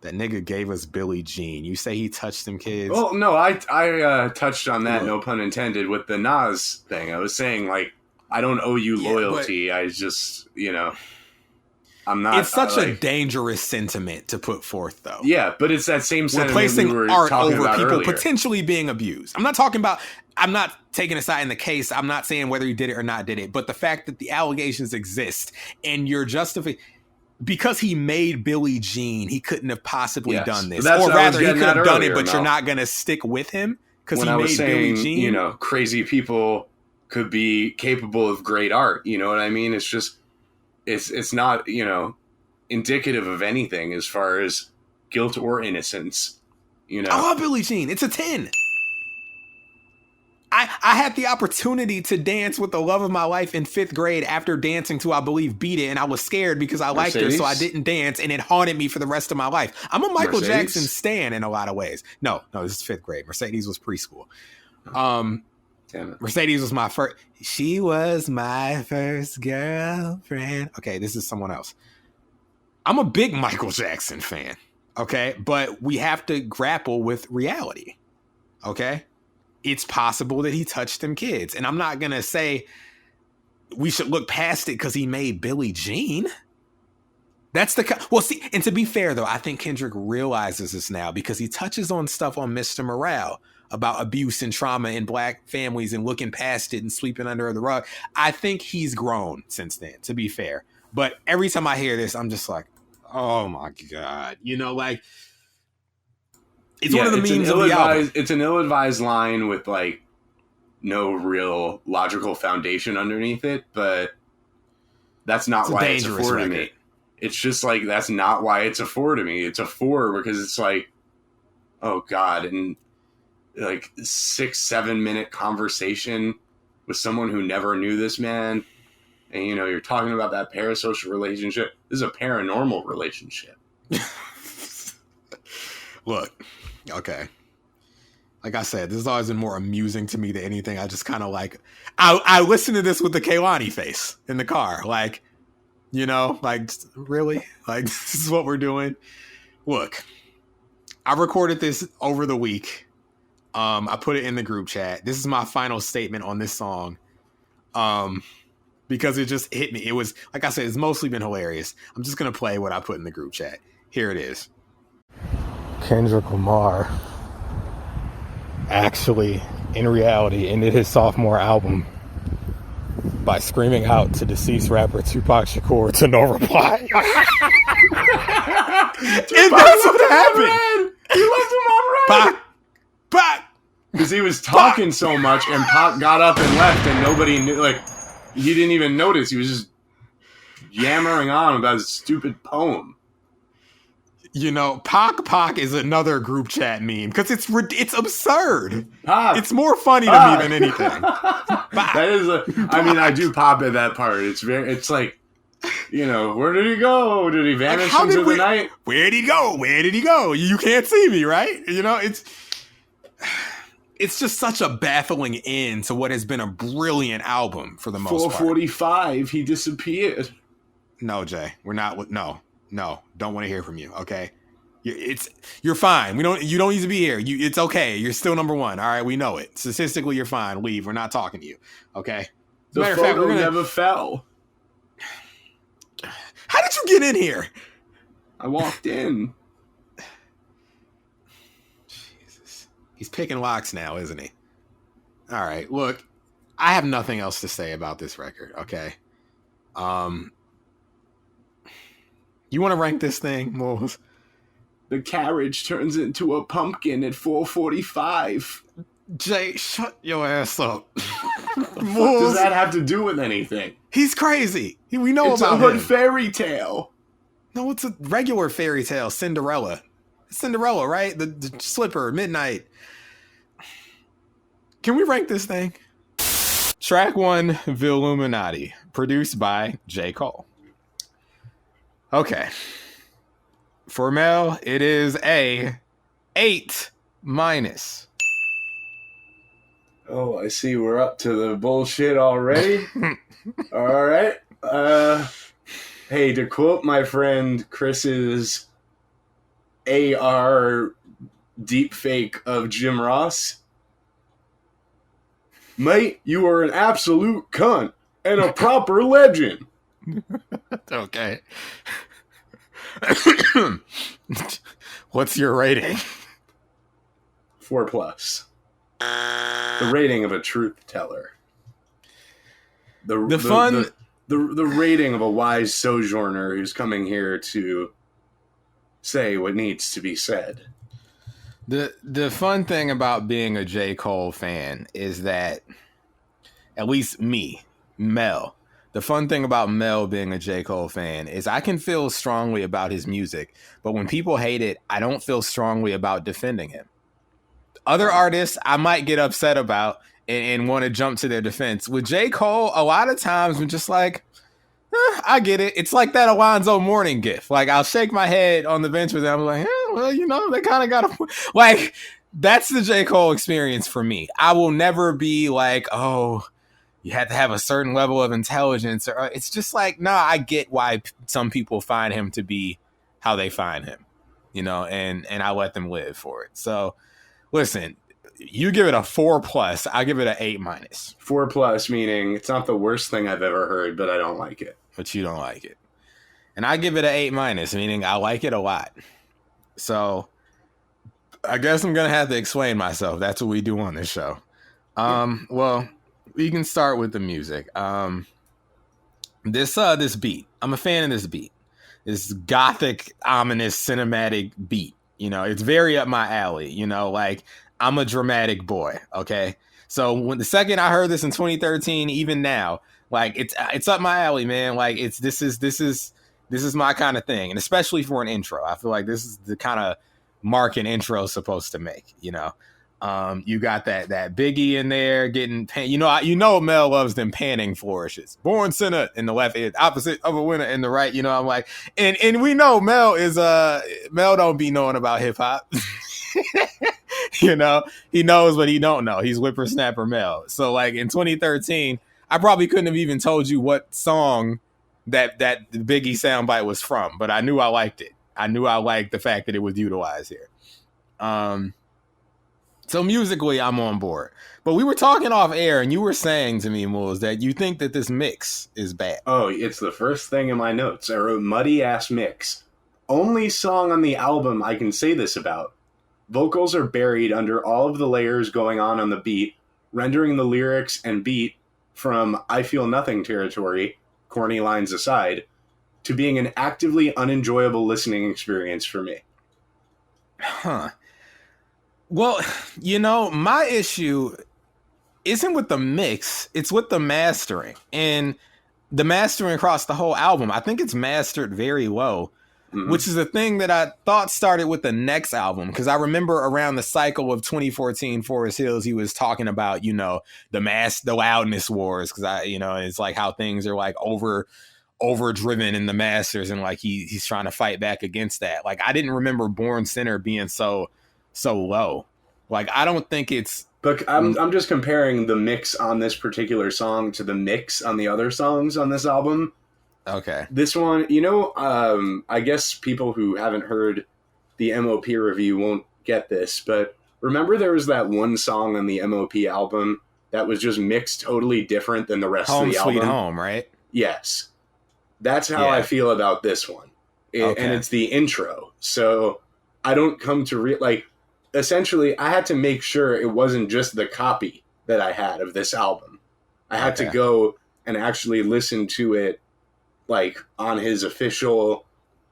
That nigga gave us Billie Jean. You say he touched them kids?
Well, no, I touched on that, no pun intended, with the Nas thing. I was saying, like, I don't owe you loyalty. I just, I'm not.
It's such a dangerous sentiment to put forth, though.
Yeah, but it's that same sentiment
replacing
we were
art
talking
over
about
people
earlier.
Potentially being abused. I'm not taking a side in the case. I'm not saying whether he did it or not did it, but the fact that the allegations exist and you're justifying because he made Billie Jean, he couldn't have possibly done this, or rather, he could have done it, but you're not going to stick with him because he made Billie Jean.
Crazy people could be capable of great art. You know what I mean? It's just, it's not, indicative of anything as far as guilt or innocence. I
love Billie Jean. It's a 10. I had the opportunity to dance with the love of my life in 5th grade after dancing to, I believe, Beat It, and I was scared because I liked her, so I didn't dance, and it haunted me for the rest of my life. I'm a Michael Jackson stan in a lot of ways. No, this is 5th grade. Mercedes was preschool.
Damn it.
Mercedes was my first. She was my first girlfriend. Okay, this is someone else. I'm a big Michael Jackson fan. Okay, but we have to grapple with reality. Okay. It's possible that he touched them kids. And I'm not going to say we should look past it because he made Billie Jean. That's well, see, and to be fair, though, I think Kendrick realizes this now because he touches on stuff on Mr. Morale about abuse and trauma in Black families and looking past it and sweeping under the rug. I think he's grown since then, to be fair. But every time I hear this, I'm just like, oh, my God. It's one of the memes of the album.
It's an ill-advised line with, like, no real logical foundation underneath it, but that's not why it's a 4 to me. It's just, like, that's not why it's a 4 to me. It's a 4 because it's like, oh, God, and, like, 6-7 minute conversation with someone who never knew this man, and, you're talking about that parasocial relationship. This is a paranormal relationship.
Look. Okay. Like I said, this has always been more amusing to me than anything. I just kind of like, I listen to this with the Kehlani face in the car. Like, really? Like, this is what we're doing? Look, I recorded this over the week. I put it in the group chat. This is my final statement on this song. Because it just hit me. It was, like I said, it's mostly been hilarious. I'm just going to play what I put in the group chat. Here it is. Kendrick Lamar actually, in reality, ended his sophomore album by screaming out to deceased rapper Tupac Shakur to no reply. And that's what happened.
He left him on red.
Pac.
Because he was talking so much, and Pac got up and left, and nobody knew. Like, he didn't even notice. He was just yammering on about his stupid poem.
Pac is another group chat meme because it's absurd.
Pac.
It's more funny to me than anything.
That is I do pop at that part. It's like, where did he go? Did he vanish into the night?
Where'd he go? You can't see me, right? it's just such a baffling end to what has been a brilliant album for the most part.
445, he disappeared.
No, Jay, we're not. No, don't want to hear from you. Okay, you're fine. You don't need to be here. It's okay. You're still number one. All right, we know it. Statistically, you're fine. Leave. We're not talking to you. Okay.
The photo never fell.
How did you get in here?
I walked in.
Jesus, he's picking locks now, isn't he? All right. Look, I have nothing else to say about this record. Okay. You want to rank this thing, Moles?
The carriage turns into a pumpkin at 445.
Jay, shut your ass up.
What does that have to do with anything?
He's crazy. We know
it's
about
a hood
him.
fairy tale.
No, it's a regular fairy tale. Cinderella, right? The slipper, midnight. Can we rank this thing? Track 1, Villuminati, produced by J. Cole. Okay. For Mel, it is a 8-.
Oh, I see we're up to the bullshit already. All right. Hey, to quote my friend Chris's AR deepfake of Jim Ross, mate, you are an absolute cunt and a proper legend.
Okay. What's your rating?
4+. The rating of a truth teller. The rating of a wise sojourner who's coming here to say what needs to be said.
The fun thing about being a J. Cole fan is that, at least me, Mel, the fun thing about Mel being a J. Cole fan is I can feel strongly about his music, but when people hate it, I don't feel strongly about defending him. Other artists I might get upset about and want to jump to their defense. With J. Cole, a lot of times I'm just like, I get it. It's like that Alonzo Mourning gif. Like, I'll shake my head on the bench with them. I'm like, well, they kind of got to... Like, that's the J. Cole experience for me. I will never be like, oh, you have to have a certain level of intelligence. Or it's just like, no, I get why some people find him to be how they find him, and I let them live for it. So, listen, you give it a 4+. I give it an 8-.
4+, meaning it's not the worst thing I've ever heard, but I don't like it.
But you don't like it. And I give it an 8-, meaning I like it a lot. So I guess I'm going to have to explain myself. That's what we do on this show. Well, we can start with the music. This beat. I'm a fan of this beat. This gothic, ominous, cinematic beat. It's very up my alley. Like, I'm a dramatic boy. Okay. So when the second I heard this in 2013, even now, like, it's up my alley, man. Like, this is my kind of thing. And especially for an intro, I feel like this is the kind of mark an intro is supposed to make, You got that Biggie in there getting Mel loves them panning flourishes. Born center in the left, opposite of a winner in the right. I'm like, and we know Mel don't be knowing about hip hop. He knows what he don't know. He's whippersnapper Mel. So, like, in 2013, I probably couldn't have even told you what song that Biggie soundbite was from, but I knew I liked it. I knew I liked the fact that it was utilized here. So musically, I'm on board. But we were talking off air, and you were saying to me, Moles, that you think that this mix is bad.
Oh, it's the first thing in my notes. I wrote muddy-ass mix. Only song on the album I can say this about. Vocals are buried under all of the layers going on the beat, rendering the lyrics and beat from I Feel Nothing territory, corny lines aside, to being an actively unenjoyable listening experience for me.
Huh. Well, my issue isn't with the mix, it's with the mastering. And the mastering across the whole album, I think it's mastered very low, which is a thing that I thought started with the next album. Because I remember around the cycle of 2014 Forest Hills, he was talking about, the loudness wars. Because it's like how things are like overdriven in the masters, and like he's trying to fight back against that. Like, I didn't remember Born Center being so low. Like, I don't think it's
But I'm just comparing the mix on this particular song to the mix on the other songs on this album.
Okay.
This one, I guess people who haven't heard the MOP review won't get this, but remember there was that one song on the MOP album that was just mixed totally different than the rest of the album?
Home Sweet Home, right?
Yes. That's how I feel about this one. And it's the intro. So I don't come to essentially I had to make sure it wasn't just the copy that I had of this album. I had to go and actually listen to it like on his official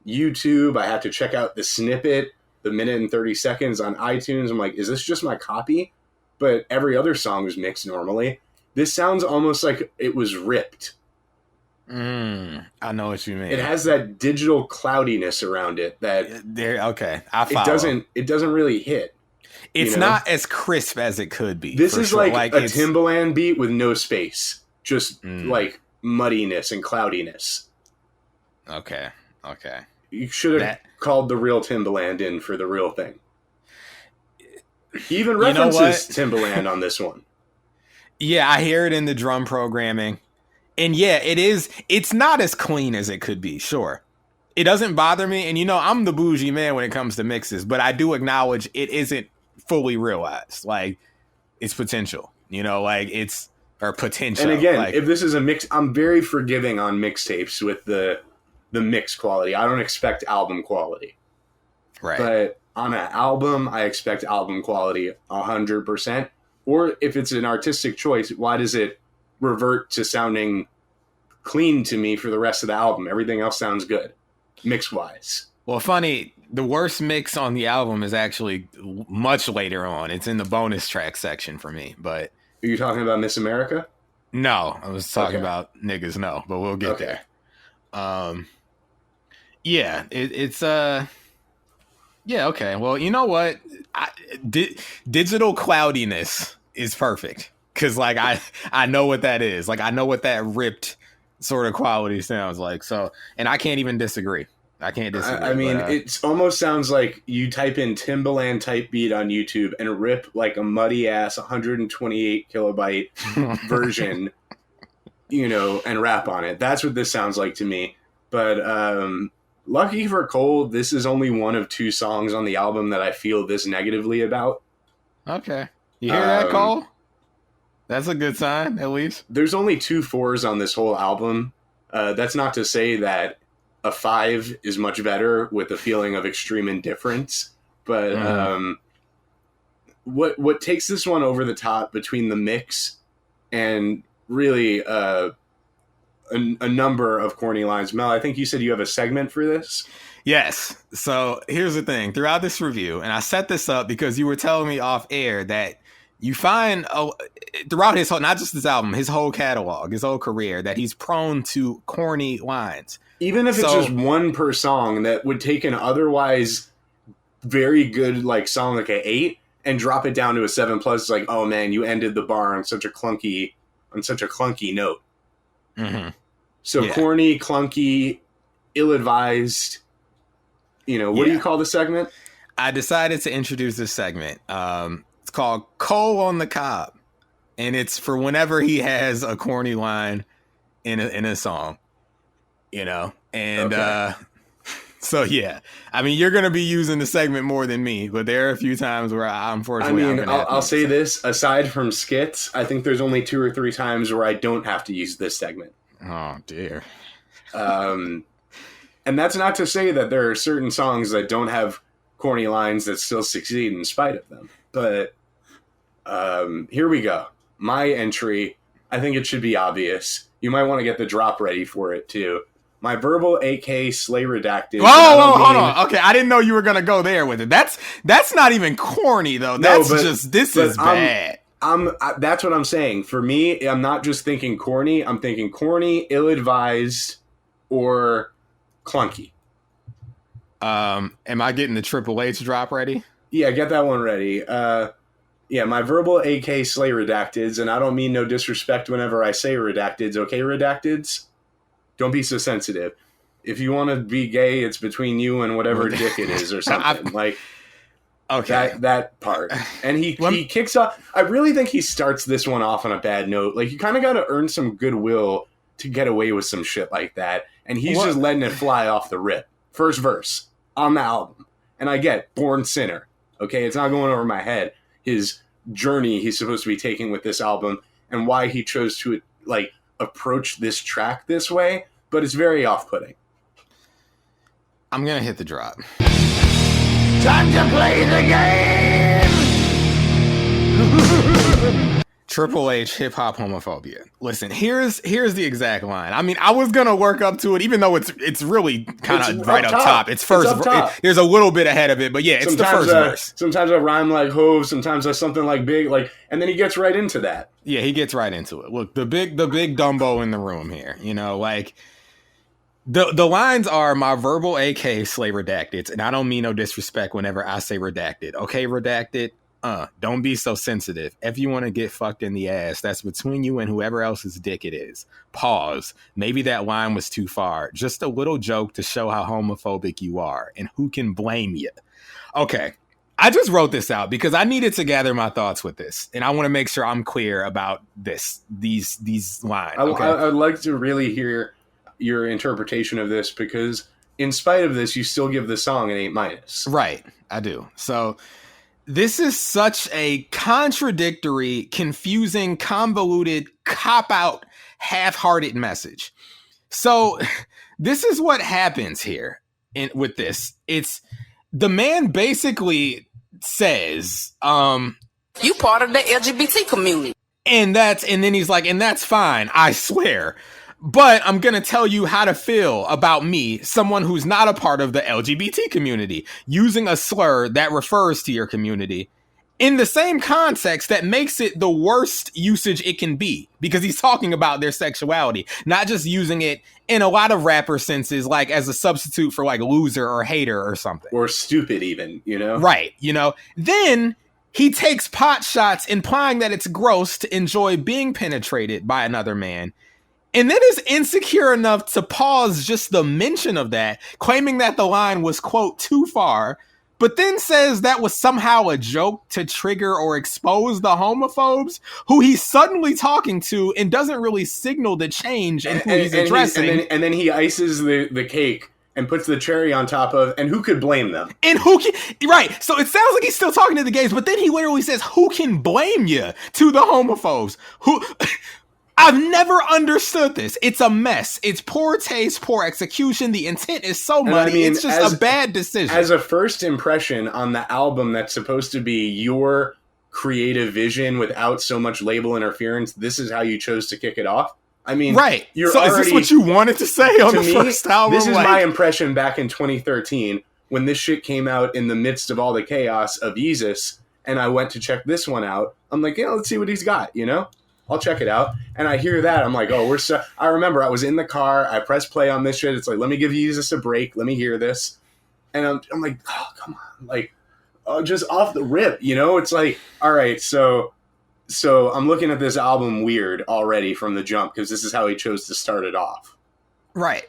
YouTube. I had to check out the snippet, the minute and 30 seconds on iTunes. I'm like, is this just my copy? But every other song is mixed normally. This sounds almost like it was ripped.
I know what you mean.
It has that digital cloudiness around it that
I follow.
It doesn't really hit.
It's not as crisp as it could be.
This is like a Timbaland beat with no space. Just like muddiness and cloudiness.
Okay.
You should have called the real Timbaland in for the real thing. He even references Timbaland on this one.
Yeah, I hear it in the drum programming. And yeah, it's not as clean as it could be, sure. It doesn't bother me. And I'm the bougie man when it comes to mixes, but I do acknowledge it isn't fully realized. Like, it's potential, or potential.
And again, if this is a mix, I'm very forgiving on mixtapes with the mix quality. I don't expect album quality.
Right.
But on an album, I expect album quality 100%. Or if it's an artistic choice, why does it revert to sounding clean to me for the rest of the album? Everything else sounds good, mix-wise.
Well, funny, the worst mix on the album is actually much later on. It's in the bonus track section for me, but...
Are you talking about Miss America?
No, I was talking about Niggas No, but we'll get there. Yeah, it's... Yeah, okay. Well, you know what? Digital cloudiness is perfect. Because, I know what that is. I know what that ripped sort of quality sounds like. So, and I can't even dislagree. I can't disagree.
I mean, it almost sounds like you type in Timbaland type beat on YouTube and rip a muddy ass 128 kilobyte version, and rap on it. That's what this sounds like to me. But lucky for Cole, this is only one of 2 songs on the album that I feel this negatively about.
Okay. You hear that, Cole? That's a good sign, at least.
There's only 2 4s on this whole album. That's not to say that a 5 is much better with a feeling of extreme indifference. But what takes this one over the top between the mix and really a number of corny lines. Mel, I think you said you have a segment for this?
Yes. So here's the thing. Throughout this review, and I set this up because you were telling me off air that you find throughout his whole, not just this album, his whole catalog, his whole career, that he's prone to corny lines.
Even if it's just one per song, that would take an otherwise very good song like an 8 and drop it down to a 7+. It's like, oh man, you ended the bar on such a clunky note.
Mm-hmm.
So corny, clunky, ill-advised. What do you call the segment?
I decided to introduce this segment. It's called Cole on the Cob, and it's for whenever he has a corny line in a song, and so yeah. I mean, you're gonna be using the segment more than me, but there are a few times where
I'll say this: aside from skits, I think there's only 2 or 3 times where I don't have to use this segment.
Oh dear.
And that's not to say that there are certain songs that don't have corny lines that still succeed in spite of them. But here we go. My entry, I think it should be obvious. You might want to get the drop ready for it, too. My verbal AK Slay Redacted.
Whoa, hold on. Okay, I didn't know you were going to go there with it. That's not even corny, though. This is bad.
That's what I'm saying. For me, I'm not just thinking corny. I'm thinking corny, ill-advised, or clunky.
Am I getting the Triple H drop ready?
Yeah, get that one ready. My verbal AK Slay Redacteds, and I don't mean no disrespect whenever I say redacteds, okay, redacteds? Don't be so sensitive. If you want to be gay, it's between you and whatever dick it is or something.
Okay.
That part. And he kicks off. I really think he starts this one off on a bad note. Like, you kind of got to earn some goodwill to get away with some shit like that. And he's just letting it fly off the rip. First verse on the album. And I get Born Sinner. Okay, it's not going over my head. His journey he's supposed to be taking with this album and why he chose to, like, approach this track this way. But it's very off-putting.
I'm going to hit the drop.
Time to play the game!
Triple H, hip hop homophobia. Listen, here's the exact line. I mean, I was gonna work up to it, even though it's really kind of right up top. It's first. There's a little bit ahead of it, but yeah, it's sometimes the first verse.
Sometimes I rhyme like Hove. Sometimes I something like Big. Like, and then he gets right into that.
Yeah, he gets right into it. Look, the big Dumbo in the room here. You know, like the lines are my verbal AK slay redacted, and I don't mean no disrespect whenever I say redacted. Okay, redacted. Don't be so sensitive. If you want to get fucked in the ass, that's between you and whoever else's dick it is. Pause. Maybe that line was too far. Just a little joke to show how homophobic you are, and who can blame you? Okay, I just wrote this out because I needed to gather my thoughts with this, and I want to make sure I'm clear about these lines. Okay?
I'd like to really hear your interpretation of this, because in spite of this, you still give the song an A-.
Right, I do. So this is such a contradictory, confusing, convoluted, cop-out, half-hearted message. So this is what happens here with this. It's the man basically says,
you part of the LGBT community.
And then he's like, and that's fine, I swear. But I'm going to tell you how to feel about me, someone who's not a part of the LGBT community, using a slur that refers to your community in the same context that makes it the worst usage it can be, because he's talking about their sexuality, not just using it in a lot of rapper senses, like as a substitute for like loser or hater or something.
Or stupid even, you know?
Right, you know? Then he takes pot shots implying that it's gross to enjoy being penetrated by another man. And then is insecure enough to pause just the mention of that, claiming that the line was, quote, too far, but then says that was somehow a joke to trigger or expose the homophobes who he's suddenly talking to, and doesn't really signal the change in who he's addressing.
And then he ices the cake and puts the cherry on top of, and who could blame them?
And right. So it sounds like he's still talking to the gays, but then he literally says, who can blame you, to the homophobes? I've never understood this. It's a mess. It's poor taste, poor execution. The intent is so muddy. I mean, it's just a bad decision.
As a first impression on the album that's supposed to be your creative vision without so much label interference, this is how you chose to kick it off? I mean,
right. So is this what you wanted to say on the first album?
This is my impression back in 2013 when this shit came out in the midst of all the chaos of Yeezus, and I went to check this one out. I'm like, yeah, let's see what he's got, you know? I'll check it out. And I hear that. I'm like, oh, I remember I was in the car. I pressed play on this shit. It's like, let me give Yeezus a break. Let me hear this. And I'm like, oh, come on. Like, just off the rip, you know? It's like, all right, so I'm looking at this album weird already from the jump, because this is how he chose to start it off.
Right.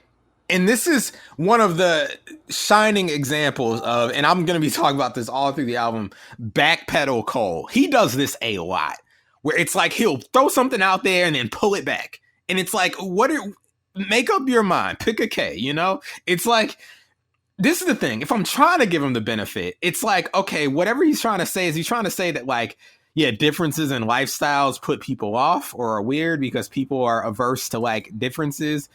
And this is one of the shining examples of, and I'm going to be talking about this all through the album, backpedal Cole. He does this a lot, where it's like he'll throw something out there and then pull it back. And it's like, make up your mind, pick a K, you know? It's like, this is the thing. If I'm trying to give him the benefit, it's like, okay, whatever he's trying to say, is he trying to say that, like, yeah, differences in lifestyles put people off or are weird because people are averse to, like, differences?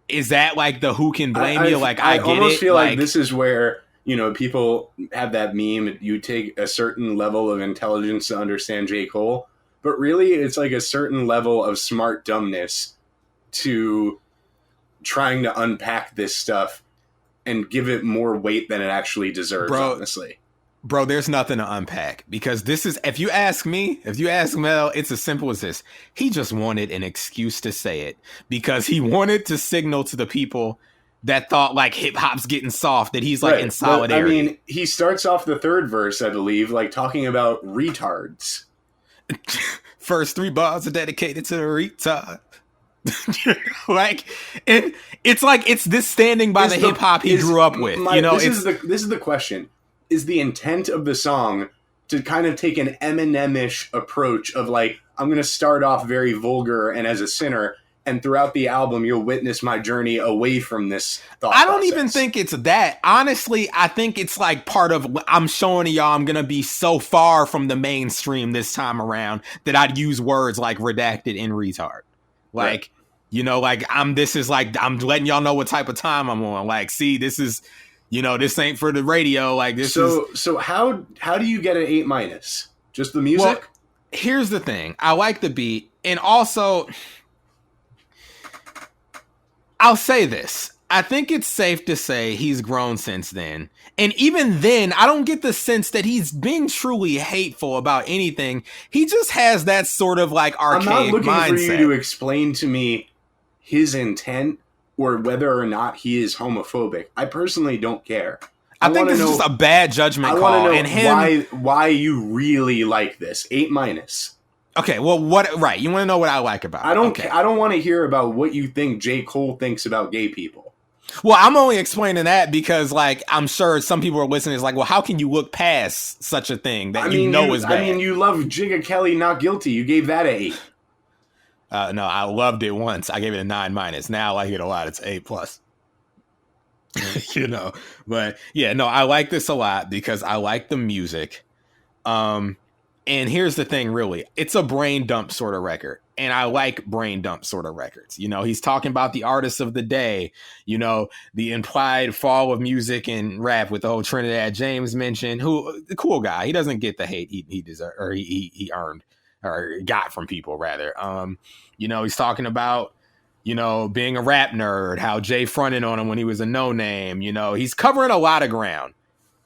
Is that like the who can blame you? Like, I get it. I
almost feel like this is where, you know, people have that meme, you take a certain level of intelligence to understand J. Cole. But really, it's like a certain level of smart dumbness to trying to unpack this stuff and give it more weight than it actually deserves, honestly.
Bro, there's nothing to unpack, because this is, if you ask me, if you ask Mel, it's as simple as this. He just wanted an excuse to say it, because he wanted to signal to the people that thought, like, hip hop's getting soft, that he's, like, right, in solidarity.
I mean, he starts off the third verse, I believe, like, talking about retards.
First 3 bars are dedicated to the retard. Like, and it's like, it's this standing by the hip hop he grew up with. You know,
this is the question. is the intent of the song to kind of take an Eminem-ish approach of like, I'm going to start off very vulgar and as a sinner, and throughout the album, you'll witness my journey away from this thought
I don't
process.
even think it's that. Honestly, I think it's like part of, I'm showing y'all I'm going to be so far from the mainstream this time around that I'd use words like redacted and retard. Like,
Right.
you know, like I'm letting y'all know what type of time I'm on. Like, see, this is, you know, this ain't for the radio. Like this is.
So how do you get an 8-? Just the music?
Well, here's the thing. I like the beat. And also, I'll say this. I think it's safe to say he's grown since then. And even then, I don't get the sense that he's being truly hateful about anything. He just has that sort of like archaic mindset.
I'm not looking for you to explain to me his intent or whether or not he is homophobic. I personally don't care.
I think this is just a bad judgment call.
I want
and
to know why you really like this. 8-.
Okay, well, right? You want to know what I like about it?
I don't want to hear about what you think J. Cole thinks about gay people.
Well, I'm only explaining that because, like, I'm sure some people are listening. It's like, well, how can you look past such a thing that is bad?
I mean, you love Jigga Kelly Not Guilty. You gave that an 8.
No, I loved it once. I gave it a 9-. Now I like it a lot. It's 8+. You know, but yeah, no, I like this a lot because I like the music. And here's the thing, really, it's a brain dump sort of record. And I like brain dump sort of records. You know, he's talking about the artists of the day, you know, the implied fall of music and rap with the whole Trinidad James mention, who the cool guy. He doesn't get the hate he deserved or he earned or got from people, rather. You know, he's talking about, you know, being a rap nerd, how Jay fronted on him when he was a no-name. You know, he's covering a lot of ground.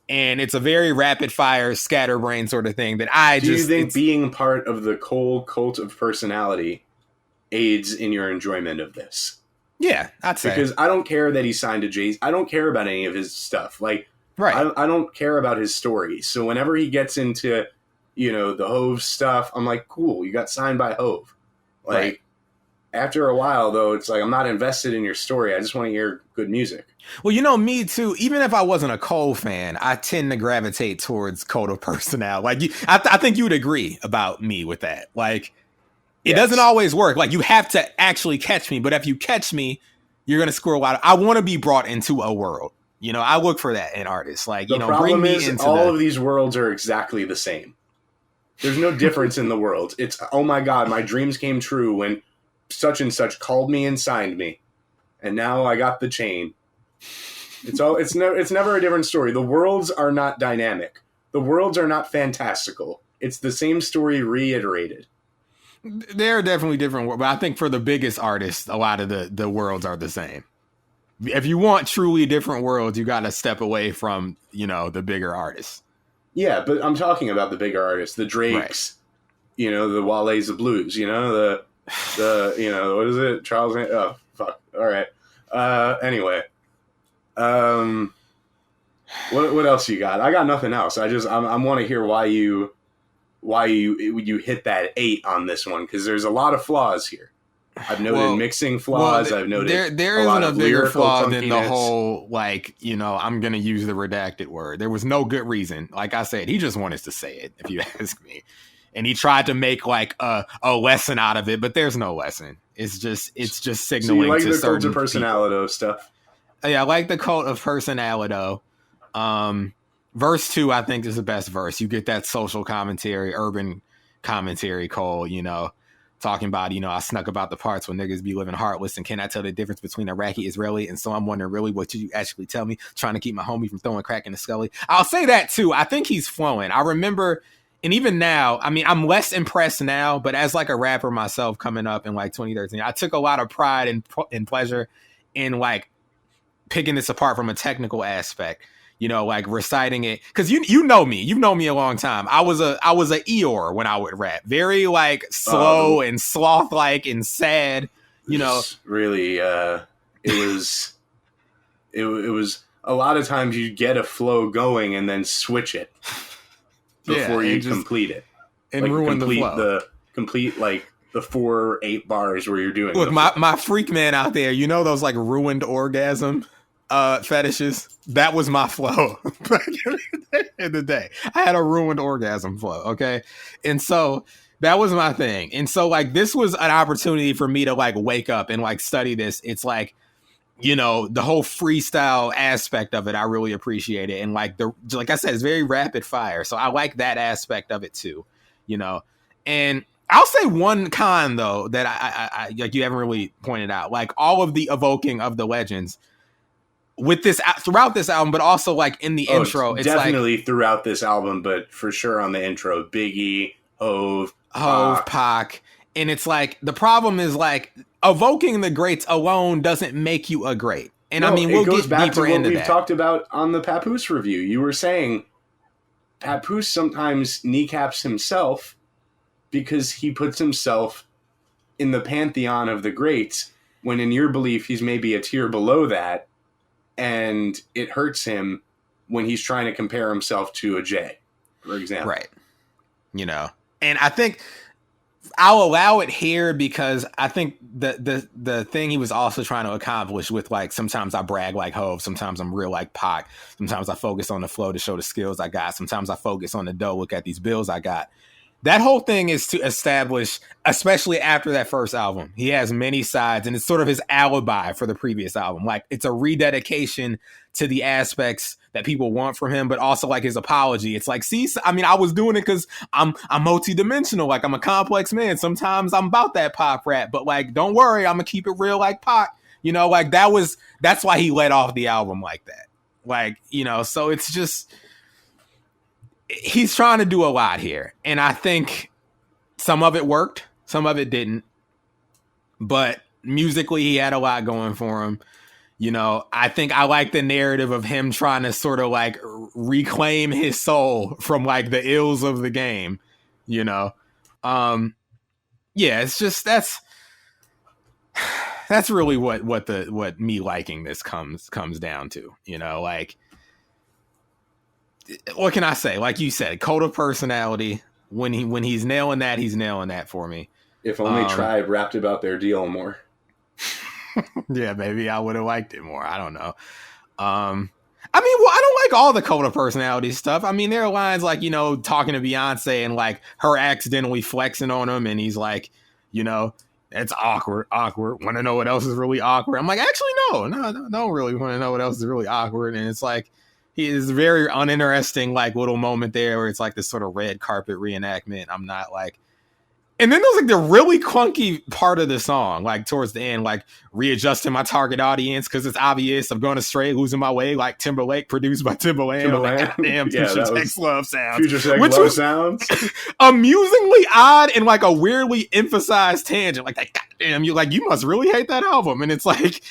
And it's a very rapid fire, scatterbrain sort of thing that
Do you think being part of the Cole cult of personality aids in your enjoyment of this?
Yeah, I'd say.
Because I don't care that he signed to Jay-Z. I don't care about any of his stuff. Like,
right.
I don't care about his story. So whenever he gets into, you know, the Hove stuff, I'm like, cool, you got signed by Hove. Like,
right.
After a while, though, it's like, I'm not invested in your story. I just want to hear good music.
Well, you know, me too. Even if I wasn't a Cole fan, I tend to gravitate towards cult of personality. Like, I think you would agree about me with that. Like, it doesn't always work. Like, you have to actually catch me. But if you catch me, you're going to score a lot. I want to be brought into a world. You know, I look for that in artists. Like, you know, bring me into
all of these worlds are exactly the same. There's no difference in the world. It's, oh my God, my dreams came true when such and such called me and signed me. And now I got the chain. It's never a different story. The worlds are not dynamic. The worlds are not fantastical. It's the same story reiterated.
They're definitely different, but I think for the biggest artists, a lot of the worlds are the same. If you want truly different worlds, you got to step away from, you know, the bigger artists.
Yeah, but I'm talking about the bigger artists, the Drakes, right. You know, the Wale's of Blues, you know, the you know, what is it? Charles, oh, fuck. All right. Anyway. What else you got? I got nothing else. I want to hear why you hit that 8 on this one, because there's a lot of flaws here. I've noted mixing flaws. I've noted
there isn't a bigger flaw than the whole, like, you know, I'm gonna use the redacted word. There was no good reason. Like I said, he just wanted to say it, if you ask me, and he tried to make like a lesson out of it, but there's no lesson. It's just signaling. So you
like
to
the cult of
personality
personality stuff?
Yeah, I like the cult of personality. Verse 2, I think, is the best verse. You get that social commentary, urban commentary, Cole, you know, talking about, you know, I snuck about the parts when niggas be living heartless and cannot tell the difference between Iraqi, Israeli, and so I'm wondering really what you actually tell me, trying to keep my homie from throwing crack in the scully. I'll say that too. I think he's flowing. I remember, and even now, I mean, I'm less impressed now, but as like a rapper myself coming up in like 2013, I took a lot of pride and pleasure in like picking this apart from a technical aspect. You know, like reciting it, because you know me, you've known me a long time. I was a Eeyore when I would rap, very like slow and sloth like and sad. You know,
really, it was a lot of times you get a flow going and then switch it before you complete it
and
like
ruin the flow.
Complete like the 4 or 8 bars where you're doing.
Look, my freak man out there, you know those like ruined orgasm fetishes. That was my flow back in the day. I had a ruined orgasm flow. Okay. And so that was my thing. And so like, this was an opportunity for me to like wake up and like study this. It's like, you know, the whole freestyle aspect of it, I really appreciate it. And like like I said, it's very rapid fire. So I like that aspect of it too, you know. And I'll say one con though that I like you haven't really pointed out, like all of the evoking of the legends with this throughout this album, but also like in the intro. It's
definitely like, throughout this album, but for sure on the intro, Biggie, Hove,
Pac. And it's like the problem is like evoking the greats alone doesn't make you a great. And I mean, we'll get deeper into that.
We've talked about on the Papoose review. You were saying Papoose sometimes kneecaps himself because he puts himself in the pantheon of the greats when in your belief he's maybe a tier below that, and it hurts him when he's trying to compare himself to a Jay, for example.
Right. You know, and I think I'll allow it here because I think the thing he was also trying to accomplish with like, sometimes I brag like Hove, sometimes I'm real like Pac, sometimes I focus on the flow to show the skills I got, sometimes I focus on the dough, look at these bills I got. That whole thing is to establish, especially after that first album, he has many sides and it's sort of his alibi for the previous album. Like it's a rededication to the aspects that people want from him, but also like his apology. It's like, see, I mean, I was doing it because I'm multi-dimensional. Like I'm a complex man. Sometimes I'm about that pop rap, but like, don't worry, I'm gonna keep it real like Pac. You know, like that's why he let off the album like that. Like, you know, so it's just, he's trying to do a lot here. And I think some of it worked, some of it didn't. But musically, he had a lot going for him. You know, I think I like the narrative of him trying to sort of like reclaim his soul from like the ills of the game, you know? Yeah, it's just, that's really what me liking this comes down to, you know, like, what can I say? Like you said, cult of personality. When he's nailing that for me.
If only Tribe rapped about their deal more.
Yeah, maybe I would have liked it more. I don't know. I mean, well, I don't like all the cult of personality stuff. I mean, there are lines like, you know, talking to Beyonce and like her accidentally flexing on him, and he's like, you know, it's awkward. Want to know what else is really awkward? I'm like, actually, no, don't really want to know what else is really awkward. And it's like, he is very uninteresting, like little moment there where it's like this sort of red carpet reenactment. I'm not like, and then there's like the really clunky part of the song, like towards the end, like readjusting my target audience because it's obvious I'm going astray, losing my way, like Timberlake, produced by Timbaland. Like, damn, Future Sex Love Sounds.
Future Sex Love Sounds.
Amusingly odd and like a weirdly emphasized tangent. Like, goddamn, you must really hate that album. And it's like,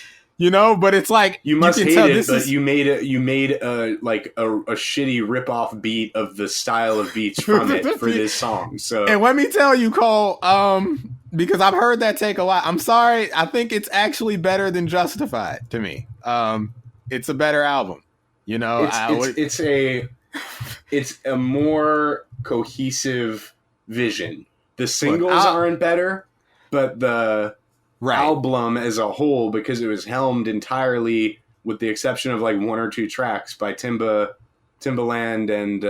you know, but it's like
you must hate it, but you made a shitty rip-off beat of the style of beats from it for this song. So,
and let me tell you, Cole, because I've heard that take a lot. I'm sorry, I think it's actually better than Justified to me. It's a better album. You know,
it's a more cohesive vision. The singles aren't better, but the album as a whole, because it was helmed entirely, with the exception of like one or two tracks, by Timbaland and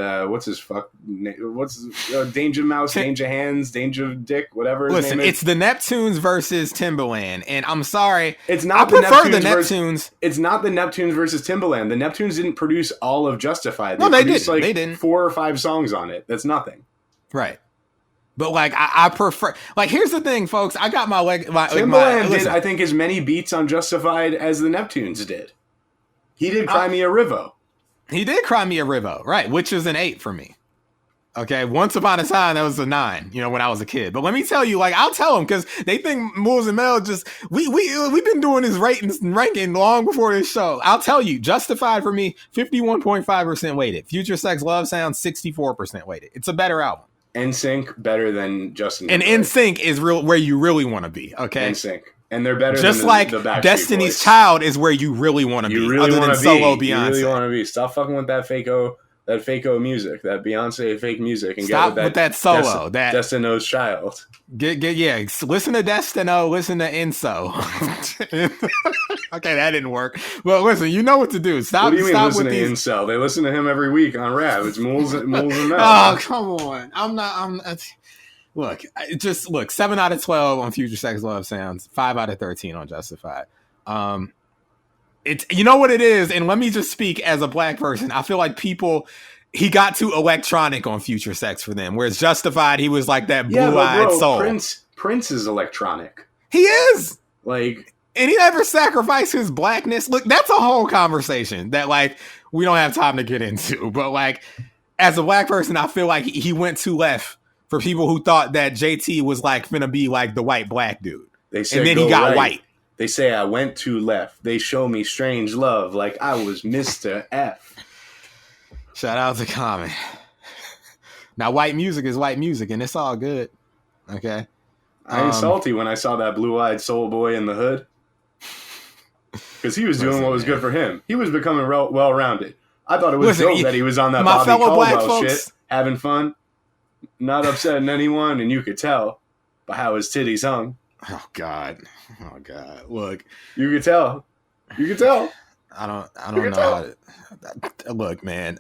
Danger Mouse, Danger Hands, Danger Dick, whatever his
Listen,
name is.
it's the Neptunes versus Timbaland, and I'm sorry,
it's not.
I prefer the Neptunes.
It's not the Neptunes versus Timbaland. The Neptunes didn't produce all of Justified.
They
produced
didn't.
Like
they didn't.
4 or 5 songs on it. That's nothing.
Right. But like I prefer, like, here's the thing, folks. I got my
Timbaland did, I think, as many beats on Justified as the Neptunes did. He did Cry Me a Rivo.
He did Cry Me a Rivo, right? Which is an 8 for me. Okay, Once Upon a Time, that was a 9. You know, when I was a kid. But let me tell you, like, I'll tell them because they think Moles and Mel just we've been doing this ratings and ranking long before this show. I'll tell you, Justified for me, 51.5% weighted. Future Sex Love Sound, 64% weighted. It's a better album.
NSYNC better than Justin.
And NSYNC is real where you really want to be. Okay,
NSYNC, and they're better.
Just
than
like
the
Destiny's Child is where you really want to be.
Really
other than solo Beyonce.
You really want to be. Stop fucking with that fake that fake-o music, that Beyonce fake music, and
Stop
get
with that solo. That
Destino's Child.
yeah. Listen to Destino. Listen to Enso. Okay, that didn't work. Well, listen, you know what to do. Stop.
What do you mean
stop
listen
with
to
these.
Incel? They listen to him every week on RAB. It's Mools and Mel.
Oh, come on. Look, just look. 7 out of 12 on Future Sex Love Sounds. 5 out of 13 on Justified. It's, you know what it is, and let me just speak as a black person. I feel like he got too electronic on Future Sex for them, whereas Justified, he was like that blue-eyed soul.
Prince is electronic.
He is.
Like,
and he never sacrificed his blackness. Look, that's a whole conversation that like we don't have time to get into. But like, as a black person, I feel like he went too left for people who thought that JT was like finna be like the white black dude.
They said,
and then he got
right.
white.
They say I went too left. They show me strange love like I was Mr. F.
Shout out to Common. Now, white music is white music, and it's all good. Okay?
I ain't salty when I saw that blue-eyed soul boy in the hood. Because he was doing what was good for him. He was becoming well-rounded. I thought it was dope that he was on that Bobby Caldwell shit, having fun, not upsetting anyone, and you could tell by how his titties hung.
Oh God. Look,
you could tell.
I don't know. Look, man.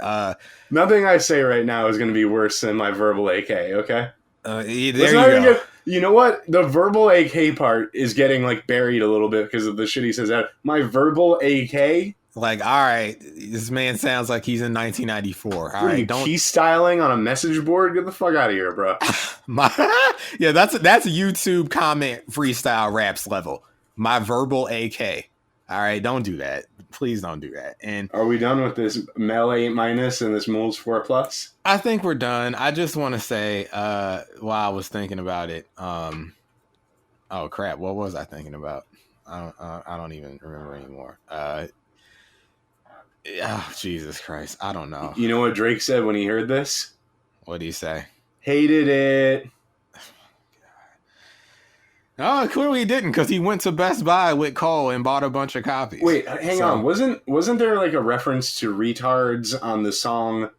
Nothing I say right now is going to be worse than my verbal AK. Okay.
There you go.
You know what? The verbal AK part is getting like buried a little bit because of the shit he says. My verbal AK.
Like, all right, this man sounds like he's in 1994. All right,
don't keep styling on a message board. Get the fuck out of here, bro.
Yeah, that's a YouTube comment freestyle raps level. My verbal AK. All right, don't do that. Please don't do that. And
are we done with this Mel 8- and this Mools 4+?
I think we're done. I just want to say, while I was thinking about it, oh crap, what was I thinking about? I don't even remember anymore. Oh, Jesus Christ. I don't know.
You know what Drake said when he heard this?
What did he say?
Hated it.
Oh, clearly he didn't, because he went to Best Buy with Cole and bought a bunch of copies.
Wait, hang on. Wasn't there like a reference to retards on the song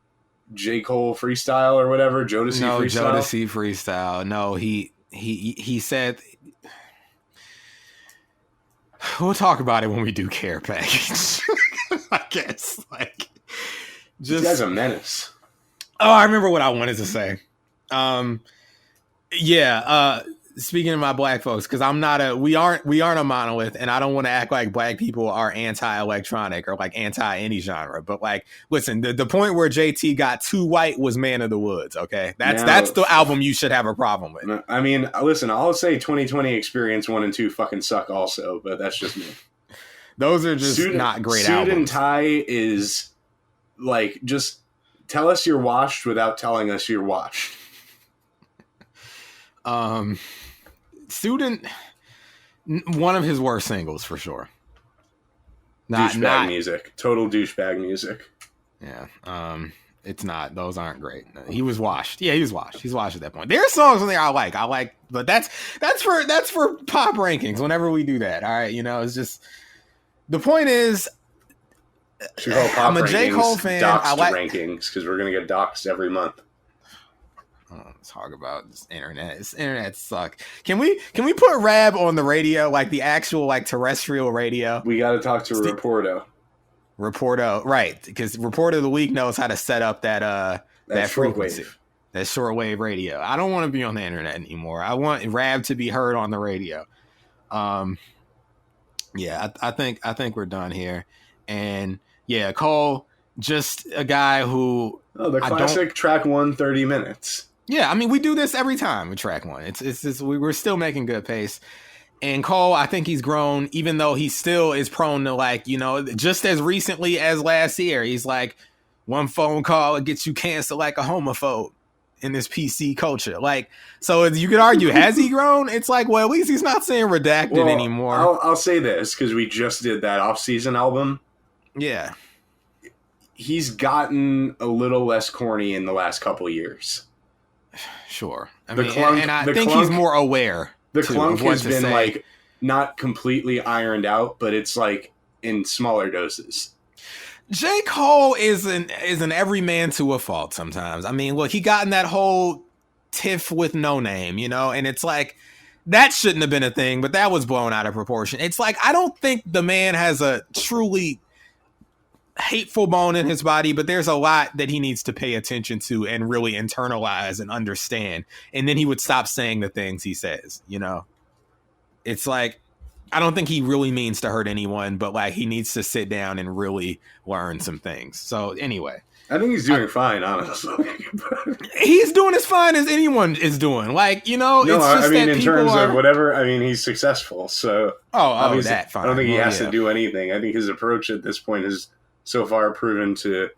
J. Cole Freestyle or whatever? Jodeci Freestyle?
No, Jodeci Freestyle. No, he said... We'll talk about it when we do Care Package. I guess. Like, just...
This guy's a menace.
Oh, I remember what I wanted to say. Speaking of my black folks, because we aren't a monolith, and I don't want to act like black people are anti-electronic or like anti any genre. But like, listen, the point where JT got too white was Man of the Woods. Okay, that's the album you should have a problem with.
I mean, listen, I'll say 2020 Experience 1 and 2 fucking suck also, but that's just me.
Those are just not great albums.
Suit and Tie is like, just tell us you're washed without telling us you're washed.
Student, one of his worst singles for sure.
Douchebag music, total douchebag music.
Yeah, it's not. Those aren't great. He was washed. Yeah, he was washed. He's washed at that point. There are songs in there I like, but that's for pop rankings. Whenever we do that, all right, it's just the point is. I'm a J. Cole fan.
I like rankings because we're gonna get doxed every month.
Let's talk about this internet. This internet suck. Can we put RAB on the radio, like the actual like terrestrial radio?
We got to talk to
Raporto, right? Because Report of the Week knows how to set up that frequency, that shortwave radio. I don't want to be on the internet anymore. I want RAB to be heard on the radio. Yeah, I think we're done here. And yeah, Cole, just a guy who
the classic track 1 30 minutes.
Yeah, I mean, we do this every time with track 1. It's just, we're still making good pace. And Cole, I think he's grown, even though he still is prone to like, just as recently as last year, he's like, one phone call, it gets you canceled like a homophobe in this PC culture. Like, so you could argue, has he grown? It's like, well, at least he's not saying redacted anymore.
I'll say this, because we just did that off-season album.
Yeah.
He's gotten a little less corny in the last couple years.
Sure. I think he's more aware.
The clunk has been like not completely ironed out, but it's like in smaller doses.
J. Cole is an every man to a fault sometimes. I mean, look, he got in that whole tiff with No Name, you know, and it's like, that shouldn't have been a thing, but that was blown out of proportion. It's like, I don't think the man has a truly hateful bone in his body, but there's a lot that he needs to pay attention to and really internalize and understand. And then he would stop saying the things he says, you know? It's like, I don't think he really means to hurt anyone, but like he needs to sit down and really learn some things. So anyway,
I think he's doing fine, honestly.
he's doing as fine as anyone is doing. Like, you know,
No,
it's just
I mean,
that
in
people
terms
are...
of whatever, I mean, he's successful. So obviously,
that fine.
I don't think he has
yeah.
to do anything. I think his approach at this point has so far proven to,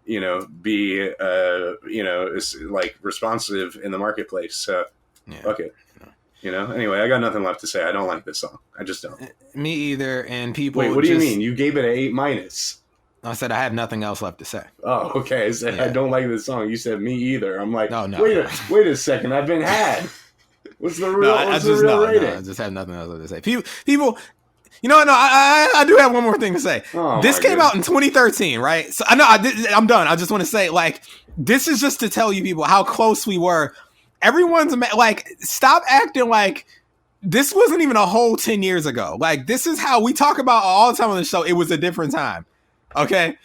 you know, be, you know, is like responsive in the marketplace. So,
Yeah.
fuck it. You know, anyway, I got nothing left to say. I don't like this song. I just don't.
Me either. And people.
Wait, what do you mean? You gave it an 8-.
I said I have nothing else left to say.
Oh, okay. I said I don't like this song. You said me either. I'm like,
No.
wait a second. I've been had. What's the real?
No,
what's the real rating?
I just have nothing else left to say. People. You know, no, I do have one more thing to say.
Oh,
this came out in 2013, right? So I know I'm done. I just want to say, like, this is just to tell you people how close we were. Everyone's like, stop acting like this wasn't even a whole 10 years ago. Like, this is how we talk about all the time on the show. It was a different time. Okay.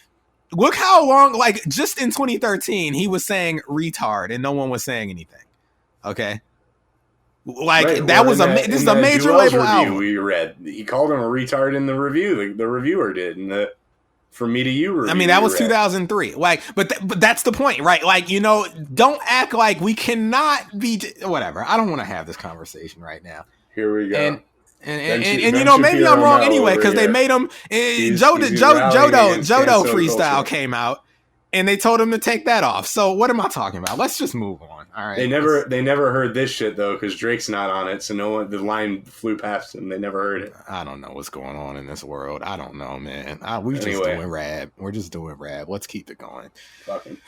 Look how long, like, just in 2013, he was saying retard and no one was saying anything. Okay. Like,
Right,
that
well,
was this is a major
Joel's
label
review
album.
we read. He called him a retard in the review. The reviewer did. And the From Me to You review.
I mean, that was
we read.
2003. Like, but that's the point, right? Like, you know, don't act like we cannot be whatever. I don't want to have this conversation right now.
Here we go.
And you know, maybe I'm wrong anyway, because they made him Jodo freestyle came out and they told him to take that off. So what am I talking about? Let's just move on. All right.
They never heard this shit though, because Drake's not on it, so no one, the line flew past them. They never heard it.
I don't know what's going on in this world. I don't know, man. We're just doing RAB. We're just doing RAB. Let's keep it going.
Fucking.